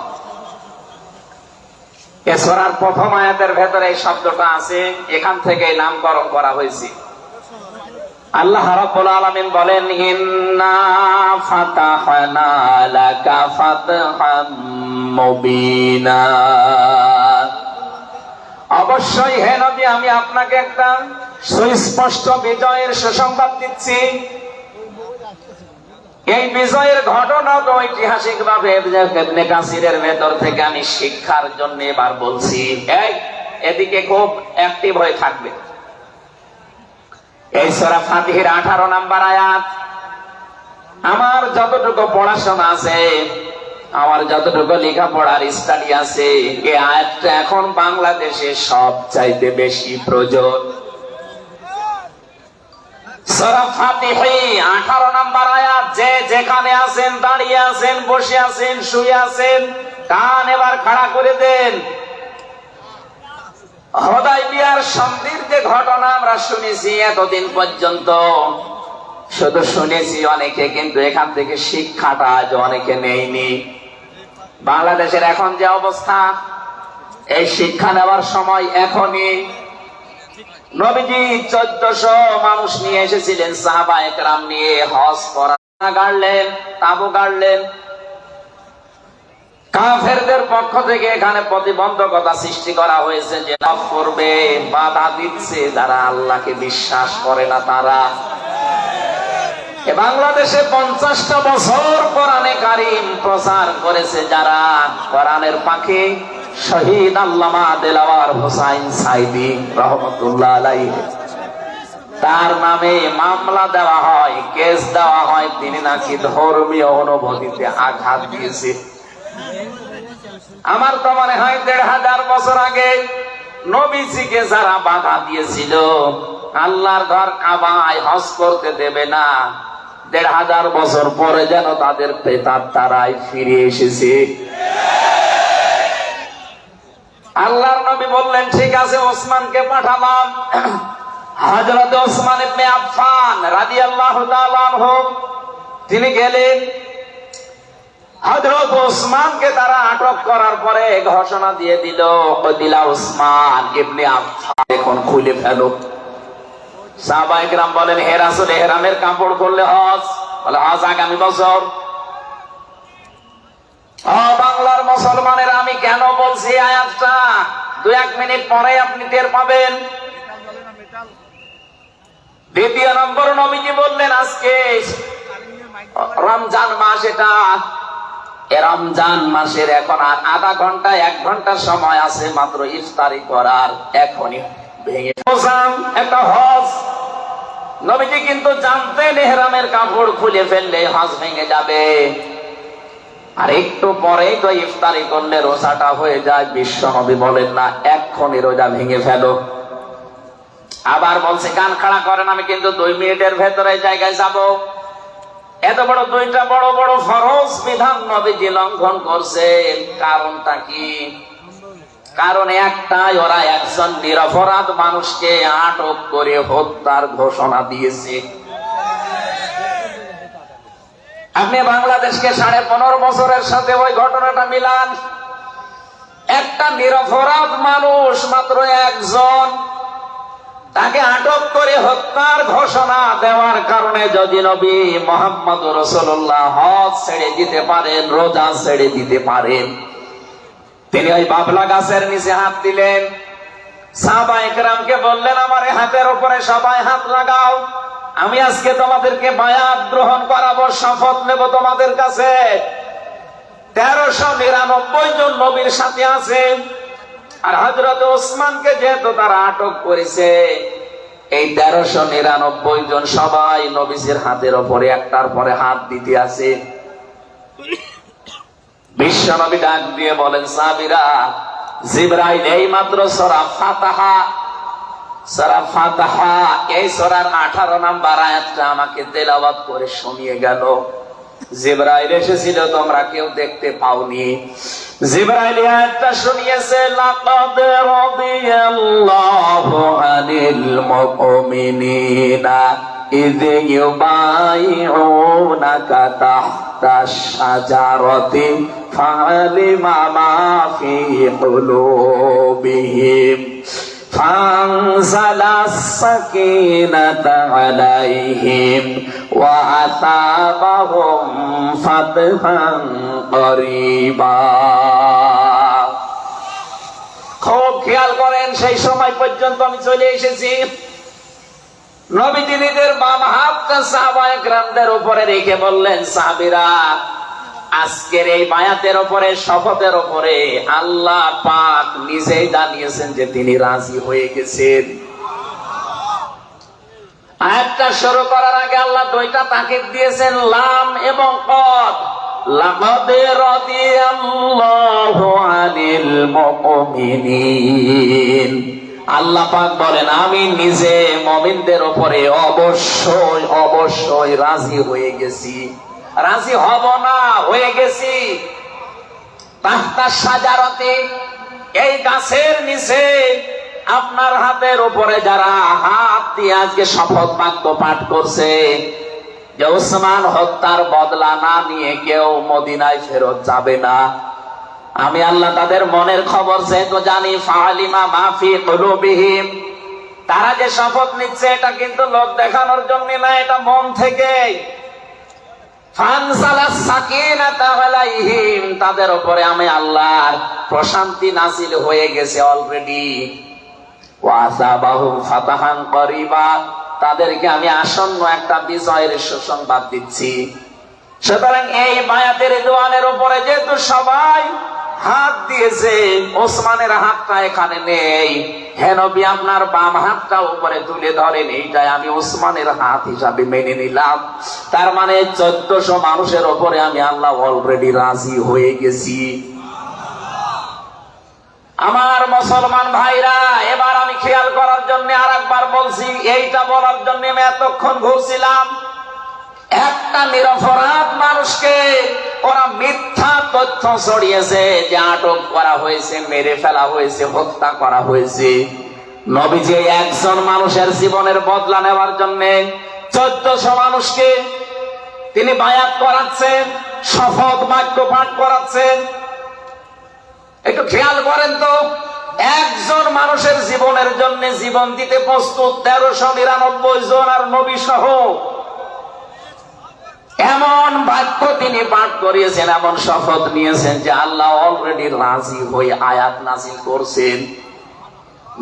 এই সূরার প্রথম আয়াতের ভেতরে এই শব্দটা আছে, এখান থেকে নামকরণ করা হয়েছে। আল্লাহ রাব্বুল আলামিন বলেন, ইন্না ফাতাহনা লাকা ফাতহাম মুবিনা। অবশ্যই হে নবী আমি আপনাকে একটা সুস্পষ্ট বিজয়ের সুসংবাদ দিচ্ছি। এই বিজয়ের ঘটনা তো ঐতিহাসিক ভাবে ইবনে কাসিরের ভেতর থেকে আমি শিক্ষার জন্য এবার বলছি, এদিকে খুব অ্যাক্টিভ হয়ে থাকবে। এই সূরা ফাতিহার 18 নম্বর আয়াত। আমার যতটুকু পড়াশোনা আছে, আমার যতটুকু লেখাপড়ার স্টাডি আছে, এই আয়াতটা এখন বাংলাদেশে সবচাইতে বেশি প্রয়োজন। সূরা ফাতিহা 18 নম্বর আয়াত। যে যেখানে আছেন, দাঁড়িয়ে আছেন, বসে আছেন, শুয়ে আছেন, কান এবার খাড়া করে দেন। হুদায়বিয়ার সন্ধির যে ঘটনা আমরা শুনেছি এতদিন পর্যন্ত, শুধু শুনেছি অনেকে, কিন্তু এখান থেকে শিক্ষাটা আজ অনেকে নেয়নি। বাংলাদেশের এখন যে অবস্থা, এই শিক্ষা নেওয়ার সময় এখনই। নবীজি 1400 মানুষ নিয়ে এসেছিলেন, সাহাবায়ে কেরাম নিয়ে হজ করা গাড়লেন, তাবু গাড়লেন। কাফেরদের পক্ষ থেকে এখানে প্রতিবন্ধকতা সৃষ্টি করা হয়েছে, যে লাভ করবে, বাধা দিচ্ছে যারা আল্লাহকে বিশ্বাস করে না তারা। বাংলাদেশে 50টা বছর কোরআনে কারীম প্রচার করেছে যারা, কোরআনের পাখি শহীদ আল্লামা দেলাওয়ার হোসাইন সাইদি রহমতুল্লাহ আলাইহি, তার নামে মামলা দেওয়া হয়, কেস দেওয়া হয়, তিনি নাকি ধর্মীয় অনুভূতিতে আঘাত দিয়েছে। আমার তো মনে হয় 1500 বছর আগে নবীজিকে যারা বাধা দিয়েছিল আল্লাহর ঘর কাবায় হজ করতে দেবে না, 1500 বছর পরে যেন তাদের প্রেতাত্মারাই ফিরে এসেছে। আল্লাহর নবী বললেন ঠিক আছে, ওসমানকে পাঠালাম। হযরত ওসমান ইবনে আফফান রাদিয়াল্লাহু তাআলা আনহু তিনি গেলেন। হযরত ওসমানকে তারা আটক করার পরে ঘোষণা দিয়ে দিল, কতিলা ওসমান ইবনে আফফান, এখন খুলে ফেলো। সাহাবায়ে কেরাম বলেন, হে রাসূল, ইহরামের কাপড় খুললে হজ? বলে হজ আগামী বছর। বাংলার মুসলমানের আমি কেন বলছি আয়াতটা, 2-1 মিনিট পরে আপনি টের পাবেন। দ্বিতীয় নম্বর, নবীজি বললেন আজকে রমজান মাস, এটা রমজান মাসের এখন আর আধা ঘন্টা 1 ঘন্টা সময় আছে মাত্র ইফতারি করার, এখনই ভেঙে একটা হজ। নবীজি কিন্তু জানতেন ইহরামের কাপড় খুলে ফেললে হজ ভেঙে যাবে, আর একটু পরেই তো ইফতারি করলে রোজাটা হয়ে যায়। বিশ্ব নবী বলেন না, এক্ষুনি রোজা ভেঙে ফেলো। আবার বলছে, কান খাড়া করেন, আমি কিন্তু 2 মিনিটের ভেতরে জায়গায় যাব। এত বড় 2টা বড় বড় ফরজ বিধান নবীজি লঙ্ঘন করছেন, কারণটা কি? কারণ একটাই, ওরা একজন নিরপরাধ মানুষকে আটক করে হত্যার ঘোষণা দিয়েছে। আপনি বাংলাদেশকে 15.5 বছরের সাথে ওই ঘটনাটা মিলান। একটা নিরপরাধ মানুষ, মাত্র একজন, তাকে আটক করে হত্যার ঘোষণা দেওয়ার কারণে যদি নবী মুহাম্মদ রাসূলুল্লাহ হজ ছেড়ে দিতে পারেন, রোজা ছেড়ে দিতে পারেন, তিনি ওই বাবলা গাছের নিচে হাত দিলেন। সাহাবায়ে কেরামকে বললেন, আমার হাতের উপরে সবাই হাত লাগাও, আমি আজকে তোমাদেরকে বায়াত গ্রহণ করাবো, শপথ নেব তোমাদের কাছে। 1399 জন নবীর সাথে আছে। আর হযরত ওসমানকে যেহেতু তারা আটক করেছে, এই 1399 জন সবাই নবীজির হাতের উপরে একটার পরে হাত দিতে আছে। বিশ্ব নবী ডাক দিয়ে বলেন, সাহাবীরা, জিবরাইল এই মাত্র সূরা ফাতিহা এই সূরার 18 নম্বর আয়াতটা আমাকে তেলাওয়াত করে শুনিয়ে গেল। জিবরাইল এসেছিল, তোমরা কেউ দেখতে পাওনি। জিবরাইল আয়াতটা শুনিয়েছে, লাকাদ রাদিয়াল্লাহু আনিল মুমিনিনা ইয ইউবাইউনাকা তাহতাশ শাজারাতি ফাআলিমা মা ফি কুলুবিহিম ফানজালাস সাকিনাতা আলাইহিম ওয়া আসাবাহুম ফাতহান করিবা। খুব খেয়াল করেন, সেই সময় পর্যন্ত আমি চলে এসেছি। নবীজি নিজের বাম হাতটা সাহাবায়ে কেরামদের উপরে রেখে বললেন, সাহাবীরা, আজকের এই বায়াতের উপরে, শপথের উপরে আল্লাহ পাক নিজেই জানিয়েছেন যে তিনি রাজি হয়ে গেছেন। আয়াতটা শুরু করার আগে আল্লাহ 2টা তাকিদ দিয়েছেন, লাম এবং কদ। লাকাদ রাদিয়াল্লাহু আনিল মুমিনিন, আল্লাহ পাক বলেন আমি নিজে মুমিনদের উপরে অবশ্যই অবশ্যই রাজি হয়ে গেছি। রাজি হব না, হয়ে গেছি। তাহতা শাজারাতে, এই গাছের নিচে আপনার হাতের উপরে যারা হাত দিয়ে আজকে শপথ বাক্য পাঠ করছে যে ওসমান হত্যার বদলা না নিয়ে কেউ মদিনায় ফেরত যাবে না, আমি আল্লাহ তাদের মনের খবর যেহেতু জানি, ফাআলিমা মা ফি কুলুবিহিম, তারা যে শপথ নিচ্ছে এটা কিন্তু লোক দেখানোর জন্য না, এটা মন থেকে। ফানজালাস সাকিনাতা আলাইহিম, তাদের উপরে আমি আল্লাহর প্রশান্তি নাযিল হয়ে গেছে অলরেডি। ওয়া আসাবাহুম ফাতাহান করিবা, তাদেরকে আমি আসন্ন একটা বিজয়ের সুসংবাদ দিচ্ছি। সুতরাং এই বায়াতের দোয়ানের উপরে যেহেতু সবাই হাত দিয়েছে, ওসমানের হাতটা এখানে নেই, হে নবী আপনার বাম হাতটা উপরে তুলে ধরেন, এইটাই আমি ওসমানের হাত হিসাবে মেনে নিলাম। তার মানে 1400 মানুষের উপরে আমি আল্লাহ অলরেডি রাজি হয়ে গেছি। আমার মুসলমান ভাইরা, এবার আমি খেয়াল করার জন্য আরেকবার বলছি, এইটা বলার জন্য আমি এতক্ষণ ঘুরছিলাম। একটা নিরপরাধ মানুষকে ওরা মিথ্যা তথ্য ছড়িয়েছে যে আটক করা হয়েছে, মেরে ফেলা হয়েছে, হত্যা করা হয়েছে। নবীজি একজন মানুষের জীবনের বদলা নেওয়ার জন্য 1400 মানুষকে তিনি বায়াত করাচ্ছেন, শপথ বাক্য পাঠ করাচ্ছেন। একটু খেয়াল করেন তো, একজন মানুষের জীবনের জন্য জীবন দিতে প্রস্তুত 1399 জন, আর নবী সহ। এমন বাক্য তিনি পাঠ করিয়েছেন, এমন শপথ নিয়েছেন যে আল্লাহ অলরেডি রাজি হয়ে আয়াত নাযিল করছেন।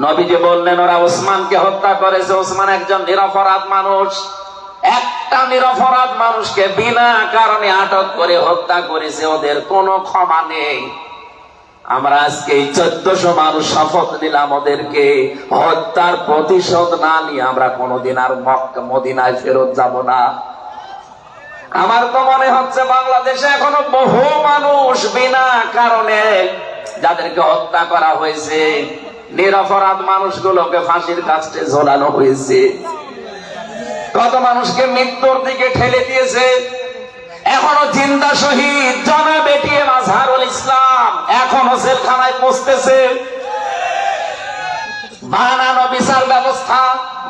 নবীজি বললেন ওরা ওসমানকে হত্যা করেছে, ওসমান একজন নিরপরাধ মানুষ। একটা নিরপরাধ মানুষকে বিনা কারণে আটক করে হত্যা করেছে, ওদের কোনো ক্ষমা নেই। আমরা আজকে 1400 মানুষ শপথ নিলাম ওদেরকে হত্যার প্রতিশোধ না নিয়ে আমরা কোনোদিন আর মক্কা মদিনায় ফেরত যাব না। আমার তো মনে হচ্ছে বাংলাদেশে এখনো বহু মানুষ বিনা কারণে যাদেরকে হত্যা করা হয়েছে, নিরপরাধ মানুষগুলোকে ফাঁসির কাস্টে ঝোলানো হয়েছে, কত মানুষকে মৃত্যুর দিকে ঠেলে দিয়েছে। এখনো জিন্দা শহীদ জনাব এটিএম আজহারুল ইসলাম এখনো জেলখানায় পৌঁছতেছে। বানানো বিচার ব্যবস্থা,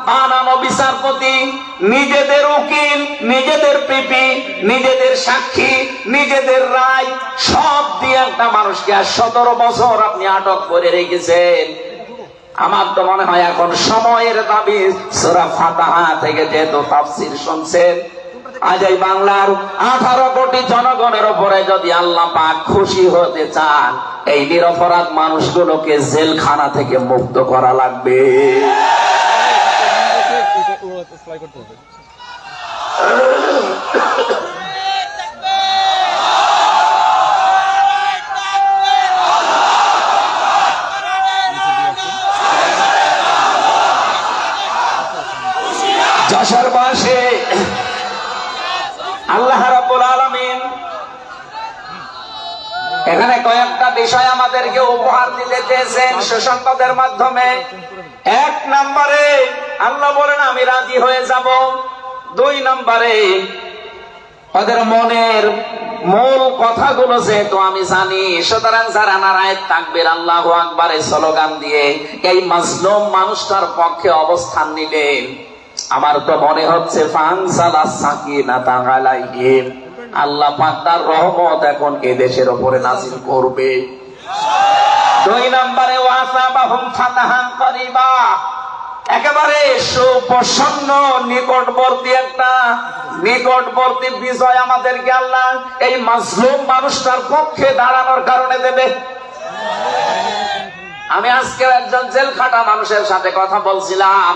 বানানো বিচারপতি, নিজেদের উকিল, নিজেদের পিপি, নিজেদের সাক্ষী, নিজেদের রায় সব দিয়ে একটা মানুষকে 17 বছর আপনি আটক করে রেখেছেন। আমার তো মনে হয় এখন সময়ের দাবি। সূরা ফাতিহা থেকে যেহেতু তাফসীর শুনছেন, আজ এই বাংলার 18 কোটি জনগণের উপরে যদি আল্লাহ পাক খুশি হতে চান, এই নিরপরাধ মানুষগুলোকে জেলখানা থেকে মুক্ত করা লাগবে। যশোরবাসী আল্লাহ রাব্বুল আলামিন এখানে কয়েকটা বিষয় আমাদেরকে উপহার দিতে চেয়েছেন সুসংবাদের মাধ্যমে। 1 নম্বরে আল্লাহ বলেন আমি রাজি হয়ে যাব। 2 নম্বরে ওদের মনের মূল কথাগুলো যেহেতু আমি জানি, সুতরাং যারা নারায়ে তাকবীর আল্লাহু আকবার এই স্লোগান দিয়ে এই মাজলুম মানুষটার পক্ষে অবস্থান নিলেন, আমার তো মনে হচ্ছে ফানসালাস সাকিনাতা আলাইহিম, আল্লাহ পাক তার রহমত এখন এই দেশের উপরে নাযিল করবে। 2 নম্বরে ওয়াসাবাহুম ফাতাহান করিবা, একেবারে সুপ্রসন্ন নিকটবর্তী বিজয় আমাদেরকে আল্লাহ এই মাজলুম মানুষটার পক্ষে দাঁড়ানোর কারণে দেবে। আমি আজকে একজন জেল খাটা মানুষের সাথে কথা বলছিলাম,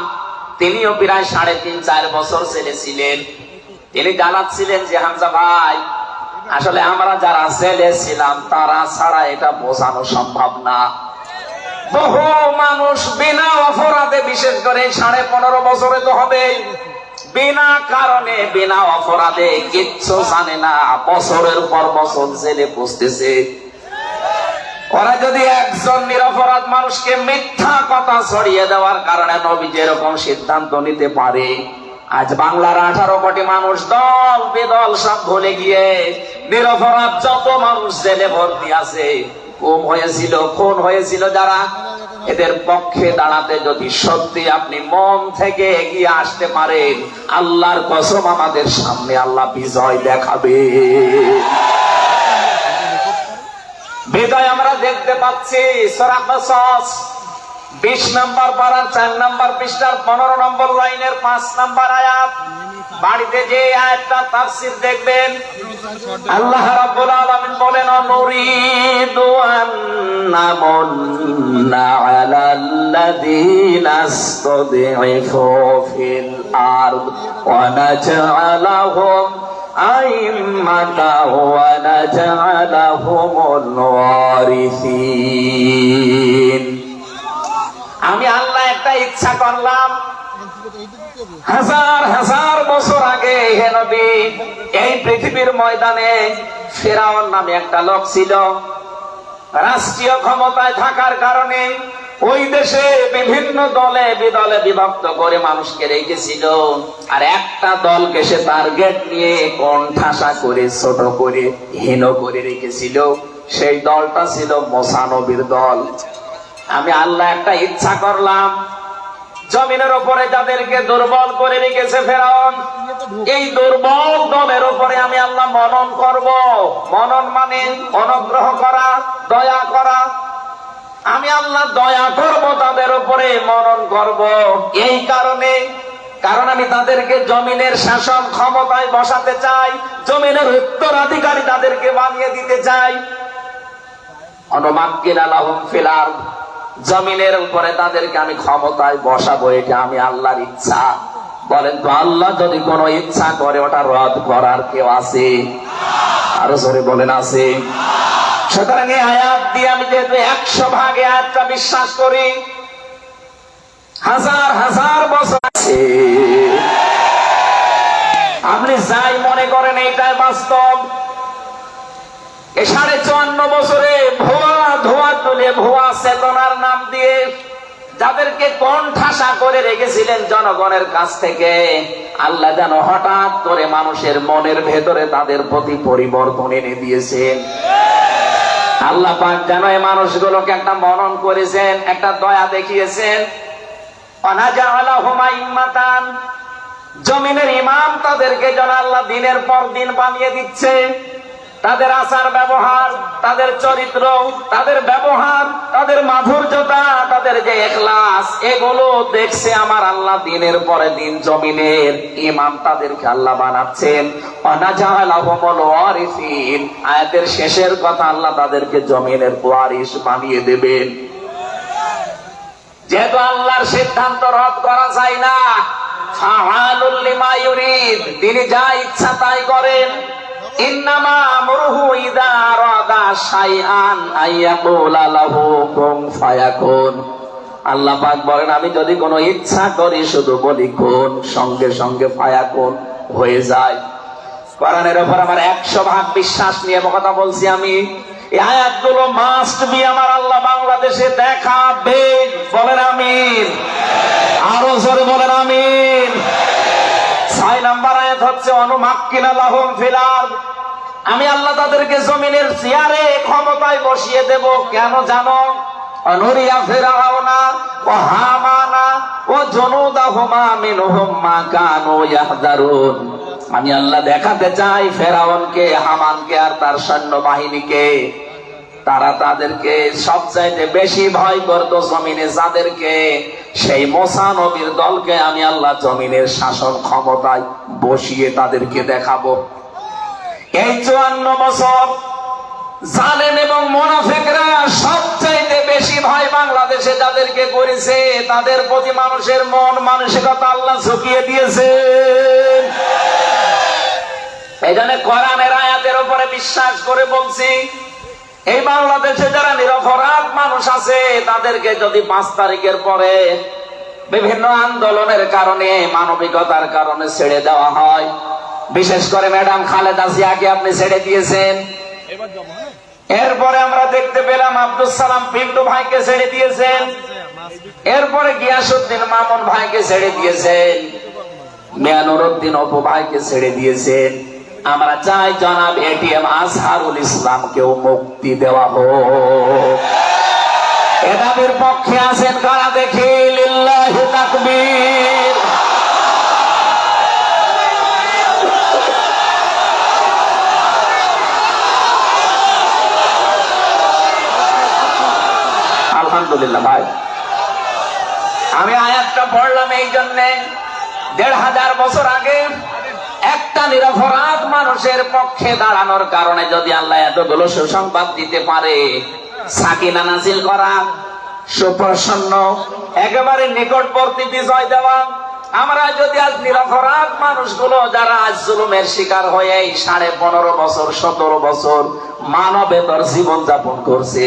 তিনিও প্রায় 3.5-4 বছর জেলে ছিলেন। তিনি জানাচ্ছিলেন যে হামজা ভাই, আসলে আমরা যারা জেলে ছিলাম তারা ছাড়া এটা বোঝানো সম্ভব না। বহু মানুষ বিনা অপরাধে, বিশেষ করে 15.5 বছরে তো হবে, বিনা কারণে বিনা অপরাধে কিচ্ছু জানে না, বছরের পর বছর জেলে বসতেছে। ওরা যদি একজন নিরপরাধ মানুষকে মিথ্যা কথা ছড়িয়ে দেওয়ার কারণে নবীজি এরকম সিদ্ধান্ত নিতে পারে, আজ বাংলার 18 কোটি মানুষ দল বেদল সব ভুলে গিয়ে নিরপরাধ যত মানুষ জেলে ভর্তি আছে, গুম হয়েছিল, খুন হয়েছিল যারা, এদের পক্ষে দাঁড়াতে যদি সত্যি আপনি মন থেকে এগিয়ে আসতে পারেন, আল্লাহর কসম আমাদের সামনে আল্লাহ বিজয় দেখাবে। বিজয় আমরা দেখতে পাচ্ছি সূরা কাসাস 20 নম্বর পারার 4 নম্বর পৃষ্ঠার 15 নম্বর লাইনের 5 নম্বর আয়াত। বাড়িতে যে আয়াতটা তাফসীর দেখবেন, আল্লাহ রাব্বুল আলামিন বলেন নুরিদু আন্নামুন্না আলাল্লাযীনা ইসতাদঈফু ফিল আরদ ওয়া নাজআলাহুম আইম্মাতাও ওয়া নাজআলাহুমুল ওয়ারিসিন। আমি আল্লাহ একটা ইচ্ছা করলাম, হাজার হাজার বছর আগে হে নবী, এই পৃথিবীর ময়দানে ফিরআউন নামে একটা লোক ছিল। রাষ্ট্রীয় ক্ষমতায় থাকার কারণে ওই দেশে বিভিন্ন দলে বিদলে বিভক্ত করে মানুষকে রেখেছিল, আর একটা দলকে সে টার্গেট নিয়ে কোণঠাসা করে, ছোট করে, হীন করে রেখেছিল। সেই দলটা ছিল মুসা নবীর দল। আমি আল্লাহ একটা ইচ্ছা করলাম, জমিনের উপরে যাদেরকে দুর্বল করে রেখেছে ফেরাউন, এই দুর্বল দলের উপরে আমি আল্লাহ মনন করব। মনন মানে অনুগ্রহ করা, দয়া করা। আমি আল্লাহ দয়া করব তাদের উপরে, মনন করব। এই কারণ আমি তাদেরকে জমিনের শাসন ক্ষমতায় বসাতে চাই, জমিনের উত্তরাধিকারী তাদেরকে বানিয়ে দিতে চাই। অনুমাক্কিনা লাহুম ফিল আরদ, জমিনের উপরে তাদেরকে আমি ক্ষমতায় বসাবো, এটা আমি আল্লাহর ইচ্ছা। বলেন তো, আল্লাহ যদি কোনো ইচ্ছা করে ওটা রদ করার কেউ আছে? আরো জোরে বলেন, আছে? সুতরাং এই আয়াত দিয়ে আমি যেহেতু 100% আয়াতটা বিশ্বাস করি, হাজার হাজার বছর আছে, আপনি যাই মনে করেন এইটাই বাস্তব। এই 54.5 বছরে ভুয়া ধোয়া তুলে, ভুয়া চেতনার নাম দিয়ে যাদেরকে কোণঠাসা করে রেখেছিলেন জনগণের কাছ থেকে, আল্লাহ যেন হঠাৎ করে মানুষের মনের ভেতরে তাদের প্রতি পরিবর্তন এনে দিয়েছেন। আল্লাহ পাক যেন এই মানুষগুলোকে একটা মনন করেছেন, একটা দয়া দেখিয়েছেন। অনাজালাহুমা ইম্মাতান, জমিনের ইমাম তাদেরকে যেন আল্লাহ দিনের পর দিন বানিয়ে দিচ্ছে। তাদের আচার ব্যবহার, তাদের চরিত্র, তাদের ব্যবহার, তাদের মাধুর্যতা, তাদের যে ইখলাস, এগুলো দেখছে আমার আল্লাহ দিনের পরে দিন জমিনের ইমাম তাদেরকে আল্লাহ বানাচ্ছেন। অনাজালাহুমুল ওয়ারিসিন, আয়াতের শেষের কথা, আল্লাহ তাদেরকে জমিনের ওয়ারিস বানিয়ে দেবেন। যেহেতু আল্লাহর সিদ্ধান্ত রদ করা যায় না, ফাআলুল লিমা ইউরিদ, তিনি যা ইচ্ছা তাই করেন। ইন্নামা আমরুহু ইযা আরাদা শাইআন আইয়াকুলা লাহু কুন ফায়াকুন। আল্লাহ পাক বলেন, আমি যদি কোনো ইচ্ছা করি শুধু বলি কুন, সঙ্গে সঙ্গে ফায়াকুন হয়ে যায়। কোরআনের উপর আমার 100% বিশ্বাস নিয়ে কথা বলছি আমি। এই আয়াতগুলো মাস্ট বি আমার আল্লাহ বাংলাদেশে দেখাবে। বলেন আমিন। আরো জোরে বলেন আমিন। 6 নম্বর আয়াত হচ্ছে অনুমাক্কিনা লাহুম ফিল আরদ, আমি আল্লাহ তাদেরকে জমিনের চেয়ারে ক্ষমতায় বসিয়ে দেব। কেন জানো? অনুরিয়া ফিরাউনা ওয়া হামানা ওয়া জুনুদাহুমা মিনহুম মা কানু ইয়াহদারুন, আমি আল্লাহ দেখাতে চাই ফেরাউনকে, হামানকে আর তার সৈন্যবাহিনীকে, তারা তাদেরকে সবচাইতে বেশি ভয় করত জমিনে যাদেরকে, সেই মুসা নবীর দলকে আমি আল্লাহ জমিনের শাসন ক্ষমতায় বসিয়ে তাদেরকে দেখাবো। এই 54 বছর জালেম এবং মুনাফিকরা সবচাইতে বেশি ভয় বাংলাদেশে যাদেরকে করেছে, তাদের প্রতি মানুষের মন মানসিকতা আল্লাহ ঝুঁকিয়ে দিয়েছে। এই জন্য কোরআনের আয়াতের উপরে বিশ্বাস করে বলছি, এই বাংলাদেশে যারা নিরপরাধ মানুষ আছে তাদেরকে যদি 5 তারিখের পরে বিভিন্ন আন্দোলনের কারণে, মানবিকতার কারণে ছেড়ে দেওয়া হয়, বিশেষ করে ম্যাডাম খালেদা জিয়াকে আপনি ছেড়ে দিয়েছেন, এরপরে আমরা দেখতে পেলাম আব্দুল সালাম পিন্টু ভাইকে ছেড়ে দিয়েছেন, এরপরে গিয়াসউদ্দিন মামুন ভাইকে ছেড়ে দিয়েছেন, মিয়ানুরউদ্দিন অপু ভাইকে ছেড়ে দিয়েছেন, আমরা চাই জনাব এটিএম আজহারুল ইসলামকেও মুক্তি দেওয়া হোক। এ দাবির পক্ষে আছেন কারা দেখি? লিল্লাহি তাকবীর। আলহামদুলিল্লাহ। ভাই, আমি আয়াতটা পড়লাম এই জন্যে, 1500 বছর আগে একটা নিরপরাধ মানুষের পক্ষে দাঁড়ানোর কারণে যদি আল্লাহ এতগুলো সুসংবাদ দিতে পারে, সাকিনা নাজিল করা, সুপ্রসন্ন, একেবারে নিকটবর্তী বিজয় দেওয়া, আমরা যদি আজ নিরপরাধ মানুষগুলো যারা আজ জুলুমের শিকার হয়ে 15.5 বছর 17 বছর মানবেতর জীবন যাপন করছে,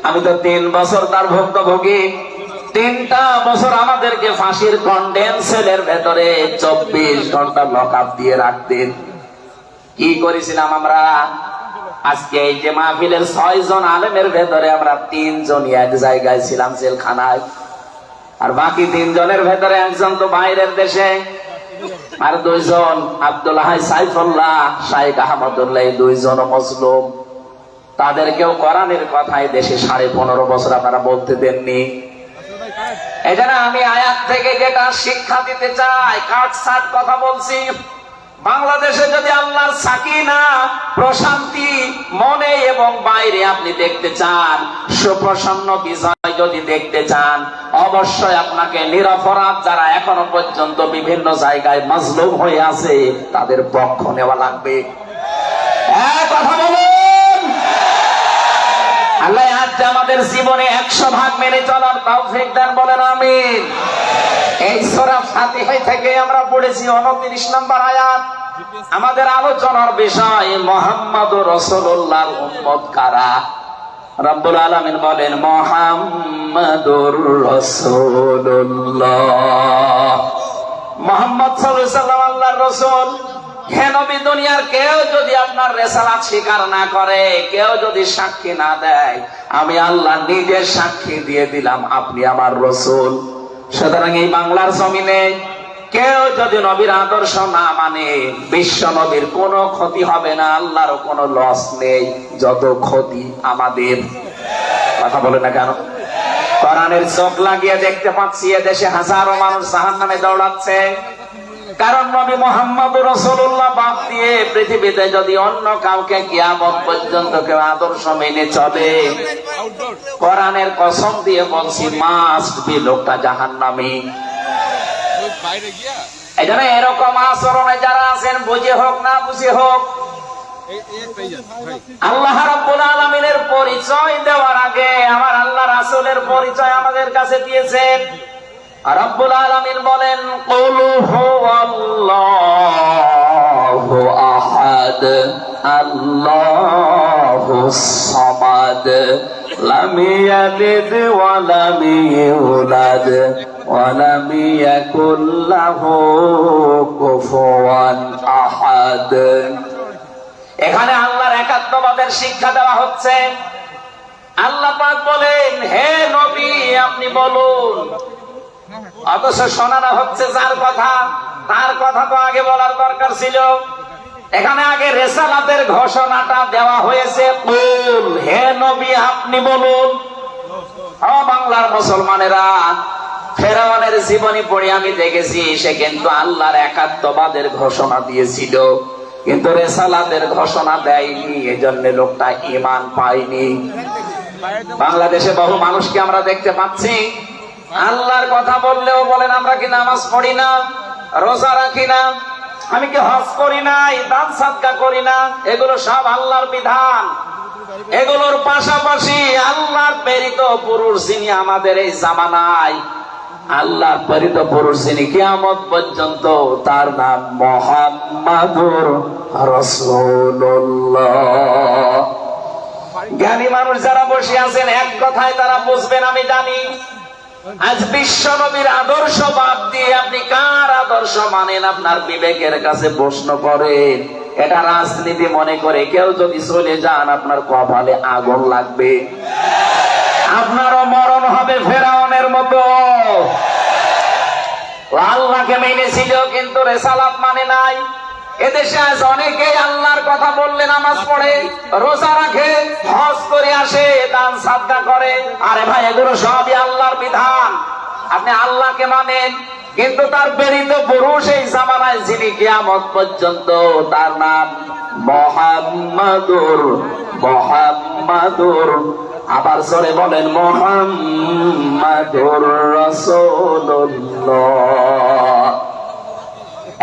আমি তো 3 বছর তার ভুক্তভোগী। 3টা বছর আমাদেরকে ফাঁসির কন্ডেম সেলের ভেতরে 24 ঘন্টা লকআপ দিয়ে রাখতেন। কি করেছিলাম আমরা? আজকে এই যে মাহফিলের 6 জন আলেমের ভেতরে আমরা 3 জনই এক জায়গায় ছিলাম, জেলখানায়। আর বাকি 3 জনের ভেতরে একজন তো বাইরের দেশে, আর 2 জন আব্দুল হাই সাইফুল্লাহ, শাইখ আহমদুল্লাহ, 2 জন মজলুম। তাদেরকেও কোরআনের কথাই দেশে 15.5 বছর আপনারা বলতে দেননি। এজন্য আমি আয়াত থেকে যেটা শিক্ষা দিতে চাই, কাটছাট কথা বলছি। বাংলাদেশে যদি আল্লাহর সাকিনা, প্রশান্তি মনে এবং বাইরে আপনি দেখতে চান, সুপ্রসন্ন বিজয় যদি দেখতে চান, অবশ্যই আপনাকে নিরপরাধ যারা এখনো পর্যন্ত বিভিন্ন জায়গায় মাজলুম হয়ে আছে তাদের পক্ষ নেওয়া লাগবে। কথা বলুন। আল্লাহ আজ আমাদের জীবনে 100% মেনে চলার তৌফিক দান, বলেন আমিন। এই সূরা ফাতিহা থেকে আমরা পড়েছি 29 নম্বর আয়াত। আমাদের আলোচনার বিষয় মুহাম্মদুর রাসূলুল্লাহর উম্মত কারা। রব্বুল আলামিন বলেন মুহাম্মাদুর রাসূলুল্লাহ। মুহাম্মদ সাল্লাল্লাহু আলাইহি ওয়াসাল্লাম আল্লাহর রাসূল। হে নবী, দুনিয়ার কেউ যদি আপনার রিসালাত স্বীকার না করে, কেউ যদি সাক্ষী না দেয়, আমি আল্লাহ নিজে সাক্ষী দিয়ে দিলাম আপনি আমার রাসূল। সুতরাং এই বাংলার জমিনে কেউ যদি নবীর আদর্শ না মানে, বিশ্ব নবীর কোনো ক্ষতি হবে না, আল্লাহরও কোনো লস নেই, যত ক্ষতি আমাদের। কথা বলে না কেন? কোরআনের চোখ লাগিয়ে দেখতে পাচ্ছি এদেশে হাজারো মানুষ জাহান্নামে দৌড়াচ্ছে। কারণ নবী মুহাম্মদুর রাসূলুল্লাহ বাদ দিয়ে পৃথিবীতে যদি অন্য কাউকে কিয়ামত পর্যন্ত কেউ আদর্শ মেনে চলে, কোরআনের কসম দিয়ে বলছি মাস্ট বি, লোকটা জাহান্নামী। এজন্য এরকম আচরণে যারা আছেন, বুঝে হোক না বুঝে হোক, আল্লাহ রাব্বুল আলামিনের পরিচয় দেওয়ার আগে আমার আল্লাহ রাসূলের পরিচয় আমাদের কাছে দিয়েছেন। রব্বুল আলামিন বলেন কুল হুয়াল্লাহু আহাদ আল্লাহুস সামাদ লাম ইয়ালিদ ওয়া লাম ইউলাদ ওয়া লাম ইয়াকুল লাহু কুফুয়ান আহাদ। এখানে আল্লাহর একাত্মবাদের শিক্ষা দেওয়া হচ্ছে। আল্লাহ পাক বলেন হে নবী আপনি বলুন, অথচ শোনানো হচ্ছে যার কথা, তার কথা তো আগে বলার দরকার ছিল। এখানে আগে রিসালাতের ঘোষণাটা দেওয়া হয়েছে, কুল, হে নবী আপনি বলুন। ও বাংলার মুসলমানেরা, ফেরাউনের জীবনী পড়ে আমি দেখেছি সে কিন্তু আল্লাহর একাত্মবাদের ঘোষণা দিয়েছিল, কিন্তু রিসালাতের ঘোষণা দেয়নি, এজন্য লোকটা ঈমান পায়নি। বাংলাদেশে বহু মানুষকে আমরা দেখতে পাচ্ছি আল্লাহর কথা বললেও বলেন আমরা কি নামাজ পড়ি না, রোজা রাখি না, আমি কি হজ করি না, দান সাদকা করি না, এগুলো সব আল্লাহর বিধান। এগুলোর পাশাপাশি আল্লাহর প্রেরিত পুরুষ যিনি আমাদের এই জামানায়, আল্লাহর প্রেরিত পুরুষ যিনি কিয়ামত পর্যন্ত, তার নাম মুহাম্মাদুর রাসূলুল্লাহ। জ্ঞানী মানুষ যারা বসে আছেন এক কথায় তারা বুঝবেন আমি জানি। আজ বিশ্ব নবীর আদর্শ বাদ দিয়ে আপনি কার আদর্শ মানেন আপনার বিবেকের কাছে প্রশ্ন করেন। এটা রাজনীতি মনে করে কেউ যদি চলে যান আপনার কপালে আগুন লাগবে, আপনারও মরণ হবে ফেরাউনের মতো। আল্লাহকে মেনেছিল কিন্তু রিসালাত মানে নাই। এদেশে আজ অনেকেই আল্লাহর কথা বললে নামাজ পড়ে, রোজা রাখে, হজ করে আসে, দান সাদকা করে। আরে ভাই এগুলো সবই আল্লাহর বিধান। আপনি আল্লাহকে মানেন, কিন্তু তার প্রেরিত পুরুষ এই জামানায় যিনি কিয়ামত পর্যন্ত, তার নাম মুহাম্মাদুর। আবার জোরে বলেন মুহাম্মাদুর রাসূলুল্লাহ।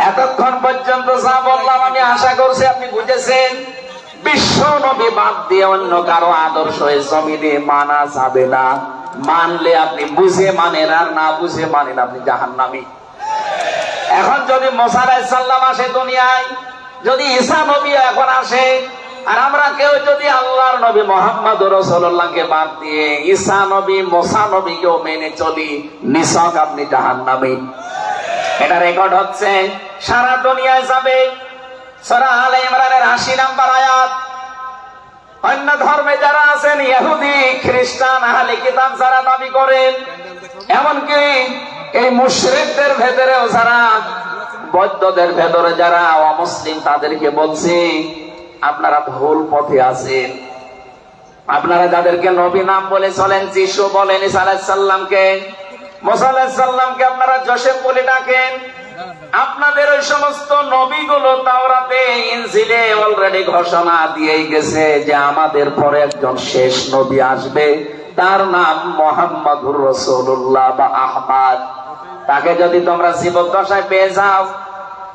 এতক্ষণ পর্যন্ত যা বললাম আমি আশা করছি আপনি বুঝেছেন। বিশ্ব নবী বাদ দিয়ে অন্য কারো আদর্শ এই জমিনে মানা যাবে না। মানলে আপনি বুঝে মানেন, আর না বুঝে মানেন আপনি জাহান্নামী। এখন যদি মুসা আলাইহিস সালাম আসে দুনিয়ায়, যদি ঈসা নবী এখন আসে, আর আমরা কেউ যদি আল্লাহর নবী মুহাম্মদুর রাসূলুল্লাহকে বাদ দিয়ে ঈসা নবী, মুসা নবীকেও মেনে চলি, নিছক আপনি জাহান্নামী। এটা রেকর্ড হচ্ছে, সারা দুনিয়ায় যাবে। সূরা আলে ইমরানের 80 নম্বর আয়াত। অন্য ধর্মে যারা আছেন, ইহুদি, খ্রিস্টান, আহলে কিতাব যারা দাবি করেন, এমনকি এই মুশরিকদের ভেতরেও যারা, বৌদ্ধদের ভেতরে যারা অমুসলিম, তাদেরকে বলছি আপনারা ভুল পথে আছেন। আপনারা যাদেরকে নবী নাম বলে চলেন, যিশু বলেন, ঈসা আলাইহিস সালামকে, মুসা আলাইহিস সালামকে আপনারা যোসেফ বলে ডাকেন, আপনাদের ওই সমস্ত নবীগুলো তাওরাতে, ইনজিলে অলরেডি ঘোষণা দিয়েই গেছে যে আমাদের পরে একজন শেষ নবী আসবে, তার নাম মুহাম্মদুর রাসূলুল্লাহ বা আহমদ। তাকে যদি তোমরা জীবদ্দশায় পেয়ে যাও,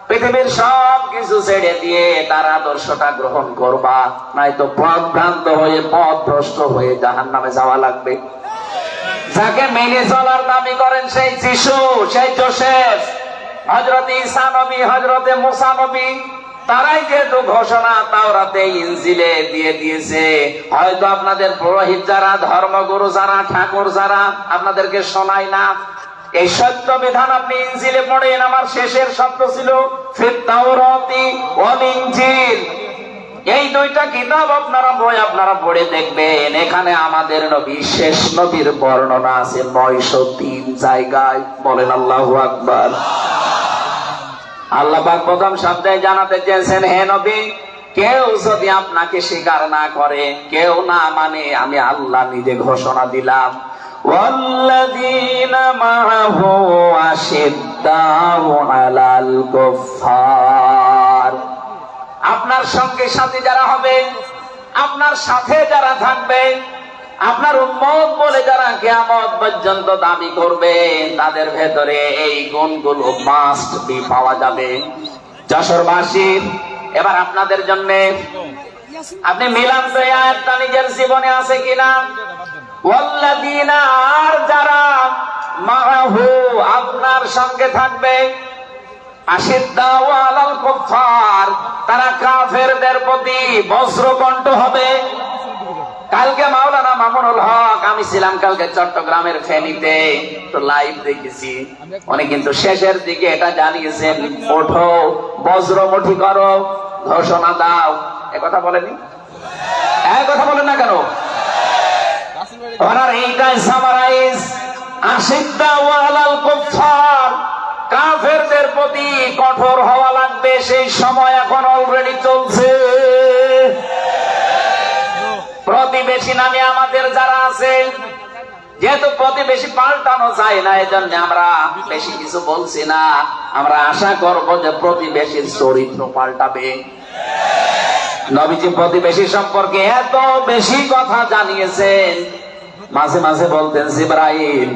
পৃথিবীর সব কিছু ছেড়ে দিয়ে তার আদর্শটা গ্রহণ করবা, নয়তো পথভ্রান্ত হয়ে, পথভ্রষ্ট হয়ে জাহান্নামে যাওয়া লাগবে। যাকে মেনে চলার দাবি করেন, সেই যিশু, সেই যোসেফ, হযরত ঈসা নবী, হযরত মুসা নবী, তারাই যেহেতু ঘোষণা তাওরাতে, ইনজিলে দিয়ে দিয়েছে, হয়তো আপনাদের পুরোহিত যারা, ধর্মগুরু যারা, ঠাকুর যারা আপনাদেরকে শোনায় না। এই সত্য বিধান আপনি ইনজিলে পড়েন, আমার শেষের শব্দ ছিল ফিত তাওরাতি ওয়াল ইনজিল। এই দুইটা কিতাব আপনারা পড়ে দেখবেন, এখানে আমাদের নবী, শেষ নবীর বর্ণনা আছে 903 জায়গায়। বলেন আল্লাহু আকবার। আল্লাহ পাক প্রথম শব্দে জানাতে চেয়েছেন, হে নবী, কেউ যদি আপনাকে স্বীকার না করে, কেউ না মানে, আমি আল্লাহ নিজে ঘোষণা দিলাম, ওয়াল্লাযীনা মাআহু আশিদ্দাউ আলাল কুফফার। আপনার সঙ্গে সাথী যারা হবে, আপনার সাথে যারা থাকবে, আপনার উম্মত বলে যারা কিয়ামত পর্যন্ত দাবি করবে, তাদের ভেতরে এই গুণগুলো মাস্ট বি পাওয়া যাবে। যশোরবাসী, এবার আপনাদের জন্য আপনি মিলান তো, এই আয়াতটা নিজের জীবনে আছে কিনা? ওয়াল্লাযীনা, আর যারা, মাআহু, আপনার সঙ্গে থাকবে, আশিদ্দাউ আলাল কুফফার, তারা কাফেরদের প্রতি বজ্রকণ্ঠ হবে। কালকে মাওলানা মামুনুল হক, আমি ছিলাম কালকে চট্টগ্রামের ফেনীতে, তো লাইভ দেখেছি। উনি কিন্তু শেষের দিকে এটা জানিয়েছেন, ওঠো, বজ্রমুঠি করো, ঘোষণা দাও। কথা বলেনি? কথা বলেন না কেন? ওনার এইটাই সামারাইজ, আশিদ্দাউ আলাল কুফফার, কাফেরদের প্রতি কঠোর হওয়া লাগবে। সেই সময় এখন অলরেডি চলছে। প্রতিবেশী নামে আমাদের যারা আছে, যেহেতু প্রতিবেশী পাল্টানো যায় না, এজন্য আমরা বেশি কিছু বলছি না। আমরা আশা করব যে প্রতিবেশীর চরিত্র পাল্টাবে। নবীজি প্রতিবেশী সম্পর্কে এত বেশি কথা জানিয়েছেন, মাঝে মাঝে বলতেন, জিবরাইল,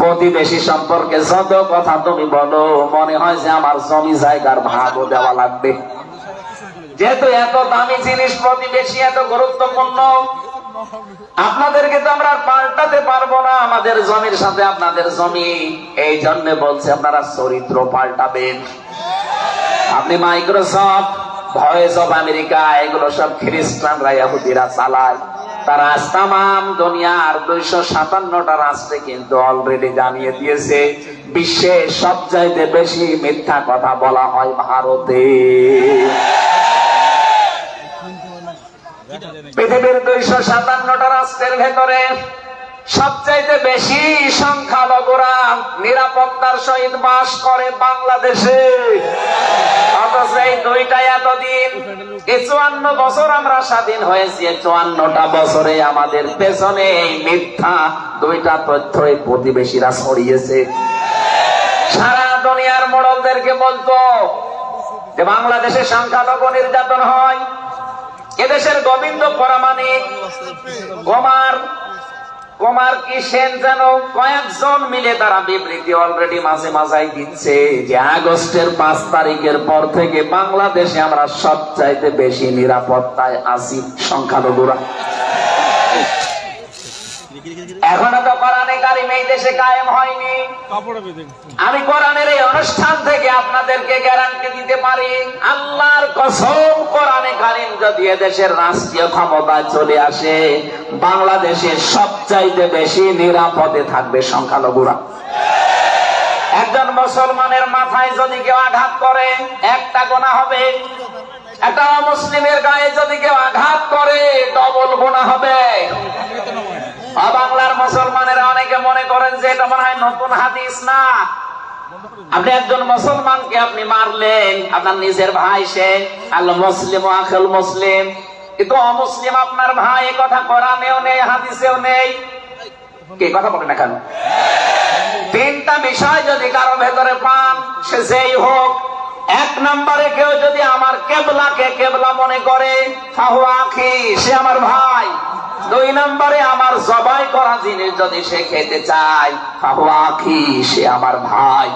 প্রতিবেশী সম্পর্কে যত কথা তুমি বলো, মনে হয় যে আমার জমি জায়গার ভাগও দেওয়া লাগবে। যেহেতু এত দামি জিনিস প্রতিবেশী, এত গুরুত্বপূর্ণ, আপনাদেরকে তো আমরা পাল্টাতে পারবো না, আমাদের জমির সাথে আপনাদের জমি। এই জন্য বলছে আপনারা চরিত্র পাল্টাবেন। আপনি মাইক্রোসফট, ভয়েস অফ আমেরিকা, এগুলো সব খ্রিস্টানরা, ইহুদিরা চালায়। তারা আজ তামাম দুনিয়ার 257টা রাষ্ট্রে কিন্তু অলরেডি জানিয়ে দিয়েছে, বিশ্বের সবচাইতে বেশি মিথ্যা কথা বলা হয় ভারতে। পৃথিবীর 257টা রাষ্ট্রের ভেতরে সবচাইতে বেশি সংখ্যালঘুরা নিরাপত্তার সহিত বাস করে বাংলাদেশে। অথচ এই দুইটা এতদিন, 54 বছর আমরা স্বাধীন হয়েছি, 54টা বছরে আমাদের পেছনে এই মিথ্যা দুইটা তথ্যই প্রতিবেশীরা ছড়িয়েছে। সারা দুনিয়ার মোড়লদেরকে বলতো যে বাংলাদেশে সংখ্যালঘু নির্যাতন হয়। এদেশের গোবিন্দ পরামানিক, কুমার কি সেন, যেন কয়েকজন মিলে তারা বিবৃতি অলরেডি মাঝে মাঝাই দিচ্ছে যে আগস্টের 5 তারিখের পর থেকে বাংলাদেশে আমরা সবচাইতে বেশি নিরাপত্তায় আছি সংখ্যালঘুরা। এখনো তো কোরআনে কারিম এই দেশে কায়েম হয়নি। আমি কোরআনের এই অনুষ্ঠান থেকে আপনাদেরকে গ্যারান্টি দিতে পারি, আল্লাহর কসম, কোরআনে কারিম যদি এদেশের রাষ্ট্রীয় ক্ষমতায় চলে আসে, বাংলাদেশের সবচাইতে বেশি নিরাপদে থাকবে সংখ্যালঘুরা। একজন মুসলমানের মাথায় যদি কেউ আঘাত করে, একটা গোনা হবে। একটা মুসলিমের গায়ে যদি কেউ আঘাত করে ডবল গুনাহ হবে। বাংলার মুসলমানেরা অনেকে মনে করেন যে এটা মনে হয় নতুন হাদিস। না, আপনি একজন মুসলমানকে আপনি মারলেন, আপনার নিজের ভাই, সে আল মুসলিম আখুল মুসলিম, কিন্তু অমুসলিম আপনার ভাই। এ কথা কোরআনেও নেই, হাদিসেও নেই। কে কথা বলে না কেন? তিনটা বিষয় যদি কারো ভেতরে পান, সে যেই হোক। এক নম্বরে কেউ যদি আমার কেবলাকে কেবলা মনে করে, ফাহুয়া আখি, সে আমার ভাই। দুই নম্বরে আমার জবাই করা জিনিস যদি সে খেতে চায়, ফাহুয়া আখি, সে আমার ভাই।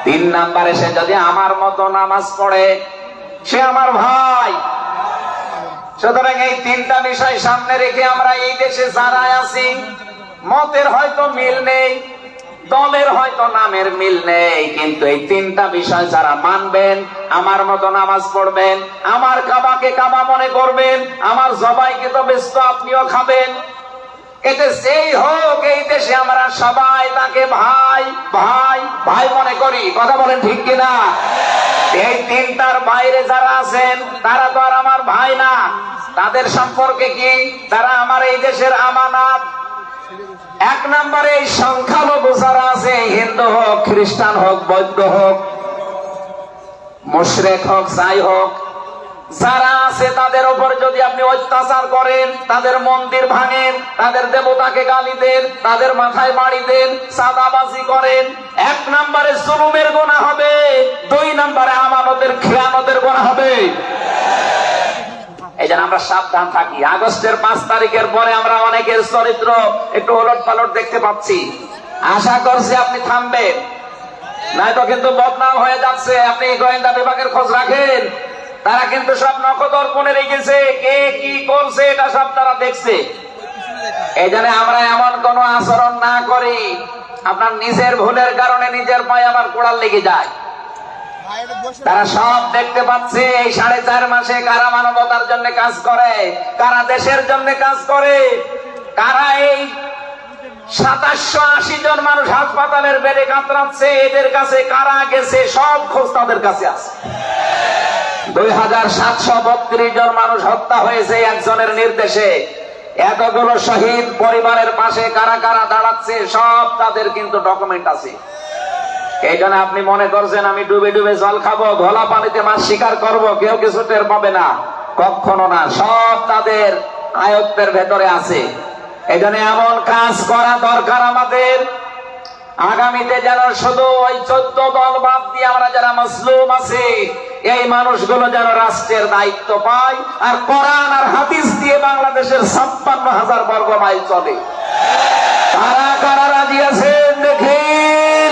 তিন নম্বরে সে যদি আমার মতো নামাজ পড়ে, সে আমার ভাই। সুতরাং এই তিনটা বিষয় সামনে রেখে আমরা এই দেশে যারা আছি, মতের হয়তো মিল নেই, দলের হয়তো নামের মিল নেই, কিন্তু এই তিনটা বিষয় যারা মানবেন, আমার মতো নামাজ পড়বেন, আমার কাবাকে কাবা মনে করবেন, আমার জবাইকে তো ব্যস্ত আপনিও খাবেন, এতে যেই হোক এই দেশে আমরা সবাই তাকে ভাই ভাই ভাই মনে করি। কথা বলেন ঠিক কিনা? এই তিনটার বাইরে যারা আছেন তারা তো আর আমার ভাই না। তাদের সম্পর্কে কি? তারা আমার এই দেশের আমানত। এক নম্বরে এই সংখ্যালঘু যারা আছে, হিন্দু হোক, খ্রিস্টান হোক, বৌদ্ধ হোক, মুশরিক হোক, যাই হোক, যারা আছে তাদের উপর যদি আপনি অত্যাচার করেন, তাদের মন্দির ভাঙেন, তাদের দেবতাকে গালি দেন, তাদের মাথায় বাড়ি দেন, চাঁদাবাজি করেন, এক নম্বরে জুলুমের গুনাহ হবে, দুই নম্বরে আমানতের খেয়ানতের গুনাহ হবে। এই জন্য আমরা সাবধান থাকি। আগস্টের 5 তারিখের পরে আমরা অনেকের চরিত্র একটু ওলট পালট দেখতে পাচ্ছি। আশা করছি আপনি থামবেন, নয়তো কিন্তু বদনাম হয়ে যাচ্ছে। আপনি গোয়েন্দা বিভাগের খোঁজ রাখেন, তারা কিন্তু সব নখদর্পণে রেখেছে, কে কি করছে এটা সব তারা দেখছে। এই জন্য আমরা এমন কোন আচরণ না করি, আপনার নিজের ভুলের কারণে নিজের পায়ে আমার কোড়াল লেগে যায়। তারা সব দেখতে পাচ্ছে এই 4.5 মাসে কারা মানবতার জন্য কাজ করে, কারা দেশের জন্য কাজ করে, কারা এই 2780 জন মানুষ হাসপাতালের বেডে কাতরাচ্ছে, এদের কাছে কারা গেছে সব খোঁজ তাদের কাছে আছে। 2732 জন মানুষ হত্যা হয়েছে একজনের নির্দেশে। এতগুলো শহীদ পরিবারের পাশে কারা কারা দাঁড়াচ্ছে সব তাদের কিন্তু ডকুমেন্ট আছে। এই জন্য আপনি মনে করছেন আমি ডুবে ডুবে জল খাবো, ঘোলা পানিতে মাছ শিকার করব, কেউ কিছু টের পাবে না, কখনো না। সব তাদের আয়ত্তের ভেতরে আছে। এই জন্য এমন কাজ করা দরকার আমাদের, আগামীতে যেন শুধু ওই 14 দল বাদ দিয়ে আমরা যারা মুসলিম আছি, এই মানুষগুলো যেন রাষ্ট্রের দায়িত্ব পায়, আর কোরআন আর হাদিস দিয়ে বাংলাদেশের 56,000 বর্গ মাইল চলে। কারা কারা রাজি আছেন দেখি?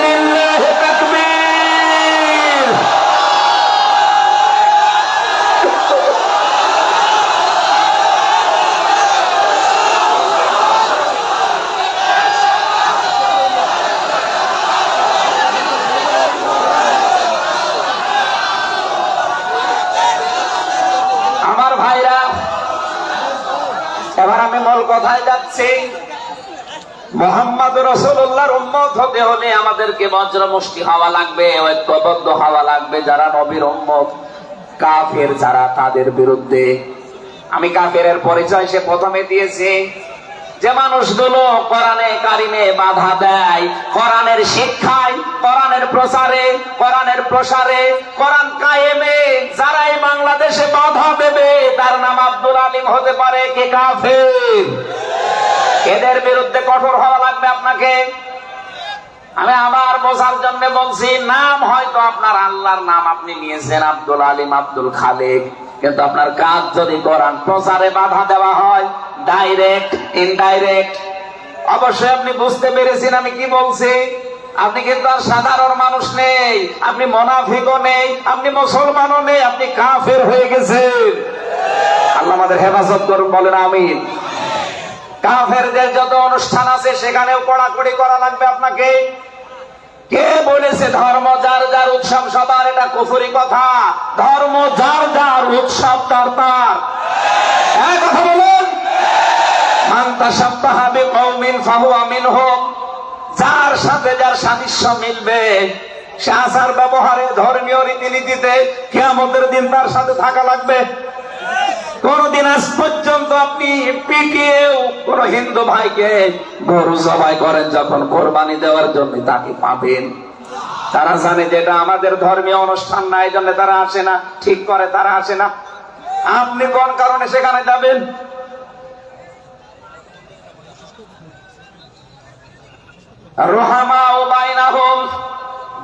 লিল্লাহি তাকবীর। আমার ভাইরা, এবার আমি মূল কথায় যাচ্ছি। মুহাম্মদ রাসূলুল্লাহর উম্মত হতে হলে আমাদেরকে বজ্রমুষ্টি হওয়া লাগবে, ঐক্যবদ্ধ হওয়া লাগবে। যারা নবীর উম্মত, কাফের যারা, তাদের বিরুদ্ধে। আমি কাফেরের পরিচয় সে প্রথমে দিয়েছি। যে মানুষগুলো কোরআনে কারিমে বাধা দেয়, কোরআনের শিক্ষায়, কোরআনের প্রচারে, কোরআনের প্রসারে, কোরআন কায়েমে যারা এই বাংলাদেশে বাধা দেবে, তার নাম আব্দুল আলিম হতে পারে, কে কাফের। এদের বিরুদ্ধে কঠোর হওয়া লাগবে আপনাকে। আমি আমার বোঝার জন্য বলছি, নাম হয়তো আপনার আল্লাহর নাম আপনি নিয়েছেন আব্দুল আলিম, আব্দুল খালেক, কিন্তু আপনার কাজ যদি কোরআন প্রচারে বাধা দেওয়া হয়, ডাইরেক্ট ইনডাইরেক্ট, অবশ্যই আপনি বুঝতে পেরেছেন আমি কি বলছি। আপনি কিন্তু আর সাধারণ মানুষ নেই, আপনি মুনাফিকও নেই, আপনি মুসলমানও নেই, আপনি কাফের হয়ে গেছেন। আল্লাহ আমাদের হেফাজত করুন, বলেন আমিন। কাফেরদের যত অনুষ্ঠান আছে সেখানেও কড়াকড়ি করা লাগবে আপনাকে। কে বলেছে ধর্ম যার যার উৎসব সবার? এটা কুফরি কথা। ধর্ম যার যার, উৎসব তার তার। এই কথা বলুন। মান তাশাব্বাহা বিকওমিন ফাহুয়া মিনহুম। যার সাথে যার সাদৃশ্য মিলবে সে আচার ব্যবহারে, ধর্মীয় রীতিনীতিতে কিয়ামতের দিন তার সাথে থাকা লাগবে। কোনদিন আজ পর্যন্ত আপনি পিটিয়েও কোন হিন্দু ভাইকে গরু জবাই করেন যখন কোরবানি দেওয়ার জন্য, তাকে পাবেন? তারা জানে যে এটা আমাদের ধর্মীয় অনুষ্ঠান না, এই জন্য তারা আসে না, ঠিক করে তারা আসে না। আপনি কোন কারণে সেখানে যাবেন? রুহামা ও বাইনাহুম,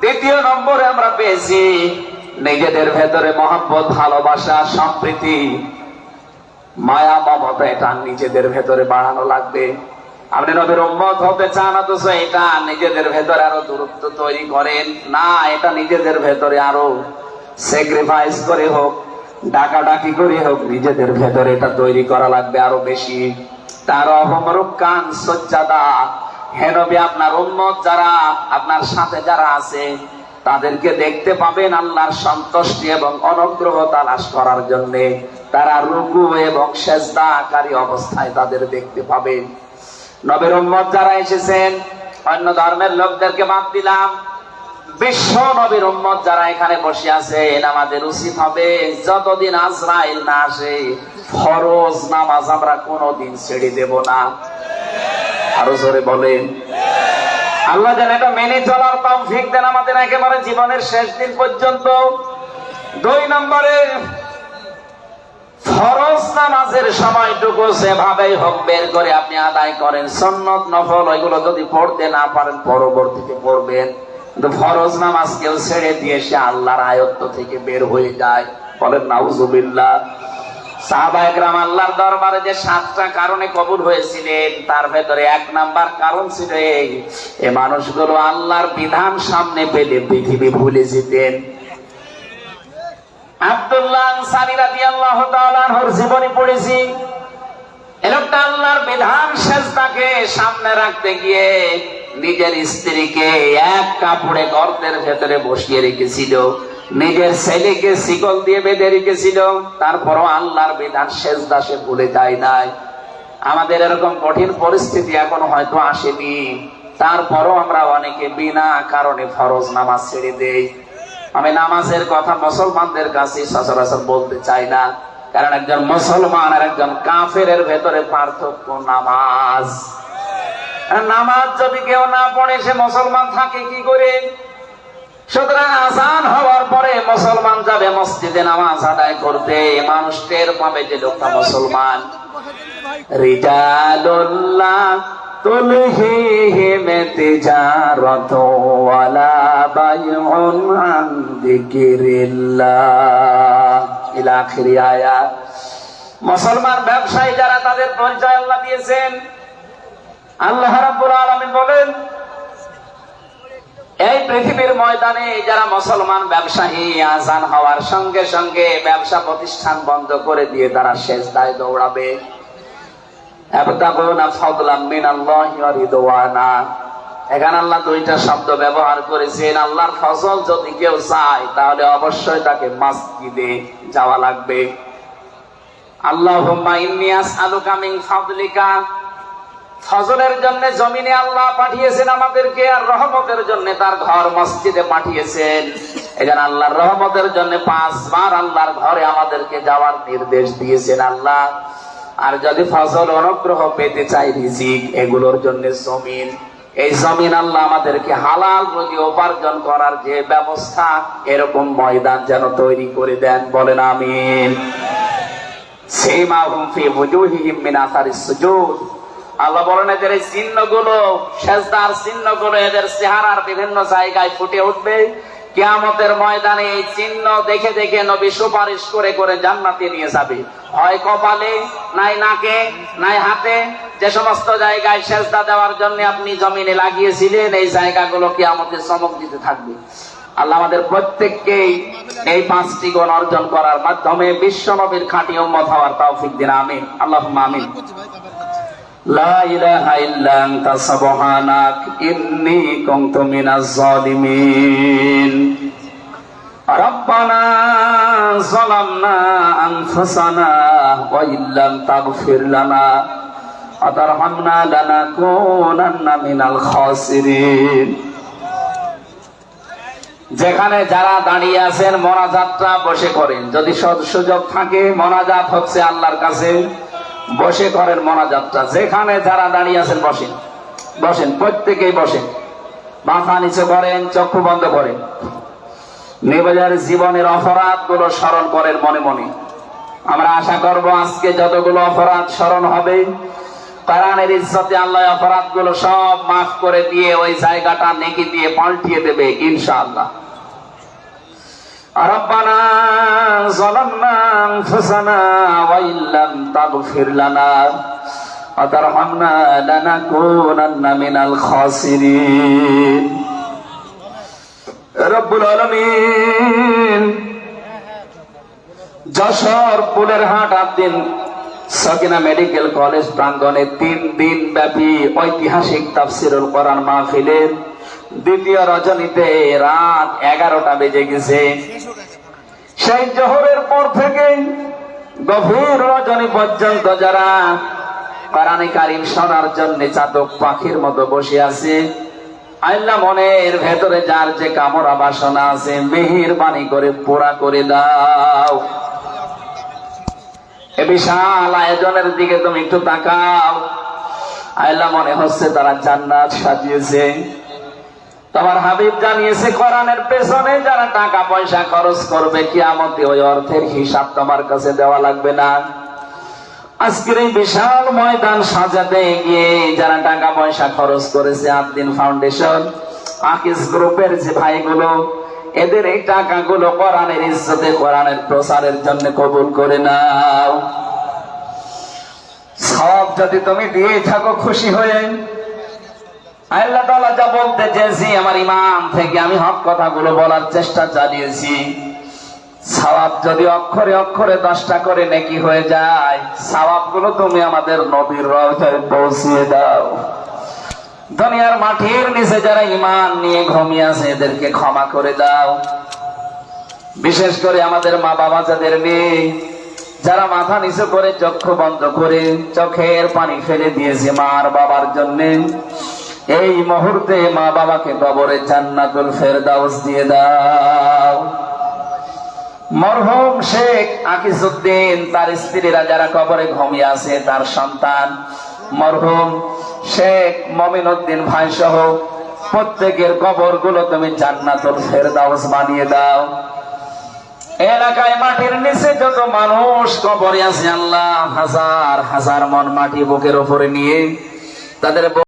দ্বিতীয় নম্বরে আমরা পেয়েছি নিজেদের ভেতরে মহব্বত, ভালোবাসা, সম্প্রীতি, মায়া, মমতা, এটা নিজেদের ভেতরে বাড়ানো লাগবে। আপনি নবীর উম্মত হতে চান, অথচ এটা নিজেদের ভেতরে আরো দূরত্ব তৈরি করেন না। এটা নিজেদের ভেতরে আরো স্যাক্রিফাইস করে হোক, ডাকাডাকি করে হোক, নিজেদের ভেতরে এটা তৈরি করা লাগবে আরো বেশি। তার অহমরুকান সজ্জাদা, হে নবী, আপনার উম্মত যারা, আপনার সাথে যারা আছে, তাদেরকে দেখতে পাবেন আল্লাহর সন্তুষ্টি এবং অনুগ্রহ তালাশ করার জন্য তারা রুকু এবং সেজদাকারী অবস্থায় তাদের দেখতে পাবেন। নবীর উম্মত যারা এসেছেন, অন্য ধর্মের লোকদেরকে বাদ দিলাম, বিশ্ব নবীর উম্মত যারা এখানে বসে আছেন, আমাদের উচিত হবে যতদিন আজরাইল না আসে ফরজ নামাজ আমরা কোনোদিন ছেড়ে দেব না। আরো জোরে বলেন। আল্লাহ যেন এটা মেনে চলার তৌফিক দেন আমাদের একেবারে জীবনের শেষ দিন পর্যন্ত। 2 নম্বরে, ফরজ নামাজের সময়টুকু সেভাবেই হোক বের করে আপনি আদায় করেন। সুন্নত নফল ওইগুলো যদি পড়তে না পারেন পরবর্তীতে পড়বেন, কিন্তু ফরজ নামাজ কেউ ছেড়ে দিয়ে সে আল্লাহর আয়ত্ত থেকে বের হয়ে যায়। বলেন নাউজুবিল্লাহ। সাহাবায়ে কেরাম আল্লাহর দরবারে যে 7টা কারণে কবুল হয়েছিলেন, তার ভেতরে 1 নাম্বার কারণ ছিল এই মানুষগুলো আল্লাহর বিধান সামনে পেলে পৃথিবী ভুলে যেতেন। আব্দুল্লাহ আনসারী রাদিয়াল্লাহু তাআলা আনহুর জীবনী পড়েছি। এই লোকটা আল্লাহর বিধান সেজদাকে সামনে রাখতে গিয়ে নিজের স্ত্রীকে এক কাপড়ে গর্তের ভেতরে বসিয়ে রেখেছিল, নিজের ছেলেকে শিকল দিয়ে বেঁধে রেখেছিল, তারপরও আল্লাহর বিধান সেজদা সে ভুলে যায় নাই। আমাদের এরকম কঠিন পরিস্থিতি এখন হয়তো আসেনি, তারপরও আমরা অনেকে বিনা কারণে ফরজ নামাজ ছেড়ে দেই। আমি নামাজের কথা মুসলমানদের কাছে সচরাচর বলতে চাই না, কারণ একজন মুসলমান আর একজন কাফেরের ভেতরে পার্থক্য নামাজ। নামাজ যদি কেউ না পড়ে সে মুসলমান থাকে কি করে? সুতরাং আযান হওয়ার পরে মুসলমান যাবে মসজিদে নামাজ আদায় করতে, মানুষ টের পাবে যে লোকটা মুসলমান। রিজালুল্লাহ তুলহিহিম তিজারাতু ওয়ালা বাইউন আন যিকিরিল্লাহ ইলা আখিরি আয়াত। মুসলমান ব্যবসায়ী যারা, তাদের পরিচয় আল্লাহ দিয়েছেন। আল্লাহ রাব্বুল আলামিন বলেন, এই পৃথিবীর ময়দানে যারা মুসলমান ব্যবসায়ী, আযান হওয়ার সঙ্গে সঙ্গে ব্যবসা প্রতিষ্ঠান বন্ধ করে দিয়ে তারা সেজদায় দৌড়াবে। ইয়াবতাগুনা ফাদলাম মিনাল্লাহি ওয়া রিদওয়ানা। এখানে আল্লাহ 2টা শব্দ ব্যবহার করেছেন। আল্লাহর ফজল যদি কেউ চায় তাহলে অবশ্যই তাকে মসজিদে যাওয়া লাগবে। আল্লাহুম্মা ইন্নী আসআলুকা মিন ফাদলিকা, ফজলের জন্য জমিনে আল্লাহ পাঠিয়েছেন আমাদেরকে, আর রহমতের জন্য তার ঘর মসজিদে পাঠিয়েছেন। এখানে আল্লাহর রহমতের জন্য 5 বার আল্লাহর ঘরে আমাদেরকে যাওয়ার নির্দেশ দিয়েছেন আল্লাহ। আর যদি ফজল অনুগ্রহ পেতে চাই, রিজিক, এগুলোর জন্য জমিন, এই জমিন আল্লাহ আমাদেরকে হালাল রুজি উপার্জন করার যে ব্যবস্থা, এরকম ময়দান যেন তৈরি করে দেন। বলেন আমিন। সীমাহুম ফি ওজুহিহিম মিন আসারিস সুজুদ। আল্লাহ বলেন এদের এই চিহ্নগুলো, সেজদার চিহ্নগুলো এদের চেহারার বিভিন্ন জায়গায় ফুটে উঠবে। কিয়ামতের ময়দানে এই চিহ্ন দেখে দেখে নবী সুপারিশ করে করে জান্নাতে নিয়ে যাবে। হয় কপালে, নাই নাকে, নাই হাতে, যে সমস্ত জায়গায় সেজদা দেওয়ার জন্য আপনি জমিনে লাগিয়েছিলেন, এই জায়গাগুলো কিয়ামতে চমক দিতে থাকবে। আল্লাহ আমাদের প্রত্যেককেই এই 5টি গুণ অর্জন করার মাধ্যমে বিশ্ব নবীর খাঁটি উম্মত হওয়ার তৌফিক দিন। আমিন, আল্লাহুম্মা আমিন। লা ইলাহা ইল্লা আনতা সুবহানাক ইন্নী কুনতু মিনাজ জালিমিন। রব্বানা যালামনা আনফুসানা ওয়া ইল্লাম তাগফির লানা ওয়া তারহামনা লানাকুনান্না মিনাল খাসিরিন। যেখানে যারা দাঁড়িয়ে আছেন মোনাজাতটা বসে করেন, যদি সুযোগ থাকে। মোনাজাত হচ্ছে আল্লাহর কাছে, বসে করেন মোনাজাতটা। যেখানে যারা দাঁড়িয়ে আছেন বসেন, বসেন, প্রত্যেকেই বসেন, মাথা নিচে করেন, চক্ষু বন্ধ করেন। নিজের জীবনের অপরাধ গুলো স্মরণ করেন মনে মনে। আমরা আশা করব আজকে যতগুলো অপরাধ স্মরণ হবে, কোরআনের ইজ্জতে আল্লাহ অপরাধ গুলো সব মাফ করে দিয়ে ওই জায়গাটা নেকি দিয়ে পাল্টিয়ে দেবে ইনশাআল্লাহ। রব্বানা যালামনা আনফুসানা ওয়া ইল্লাম তাগফির লানা ওয়া তারহামনা লানাকুনান্না মিনাল খাসিরিন। রব্বুল আলামিন যশোর ফুলের হাট আদিন সকিনা মেডিকেল কলেজ প্রাঙ্গণে 3 দিন ব্যাপী ঐতিহাসিক তাফসীরুল কোরআন মাহফিলের দ্বিতীয় রজনীতে রাত 11টা বেজে গেছে। সেই জোহরের পর থেকে গভীর রজনী পর্যন্ত যারা কোরআনে কারীম শোনার জন্য চাতক পাখির মতো বসে আছে, আল্লাহ মনের ভেতরে যার যে কামনা বাসনা আছে মেহেরবানি করে পুরা করে দাও। এ বিশাল আয়োজনের দিকে তুমি একটু তাকাও। আল্লাহ মনে হচ্ছে তারা জান্নাত সাজিয়েছে। তোমার হাবিব জানিয়েছে কোরআনের পেছনে যারা টাকা পয়সা খরচ করবে কিয়ামতে ওই অর্থের হিসাব তোমার কাছে দেওয়া লাগবে না। আজকের এই বিশাল ময়দান সাজাতে গিয়ে যারা টাকা পয়সা খরচ করেছে, আদ্দিন ফাউন্ডেশন, আকিস গ্রুপের যে ভাইগুলো, এদের এই টাকাগুলো কোরআনের ইজ্জতে কোরআনের প্রচারের জন্য কবুল করে নাও। সব যদি তুমি দিয়ে থাকো খুশি হয়ে, আল্লাহ তাআলা যা বলতে চেয়েছি আমার ইমান থেকে আমি হক কথাগুলো বলার চেষ্টা চালিয়েছি। সওয়াব যদি অক্ষরে অক্ষরে 10টা করে নেকি হয়ে যায়, সওয়াবগুলো তুমি আমাদের নবীর রওজায় পৌঁছিয়ে দাও। দুনিয়ার মাটির নিচে যারা ঈমান নিয়ে ঘুমিয়ে আছে এদেরকে ক্ষমা করে দাও। বিশেষ করে আমাদের মা বাবা যাদের নেই, যারা মাথা নিচু করে চক্ষু বন্ধ করে চোখের পানি ফেলে দিয়েছে মার বাবার জন্য, এই মুহূর্তে মা বাবাকে কবরে জান্নাতুল ফেরদাউস দিয়ে দাও। মরহুম শেখ আকিজউদ্দিন তার স্ত্রীরা যারা কবরে ঘুমিয়ে আছে, তার সন্তান মরহুম শেখ মমিনউদ্দিন ভাই সহ প্রত্যেকের কবরগুলো তুমি জান্নাতুল ফেরদাউস বানিয়ে দাও। এলাকায় মাটির নিচে যত মানুষ কবরে আছে আল্লাহ হাজার হাজার মন মাটি বুকের উপরে নিয়ে তাদের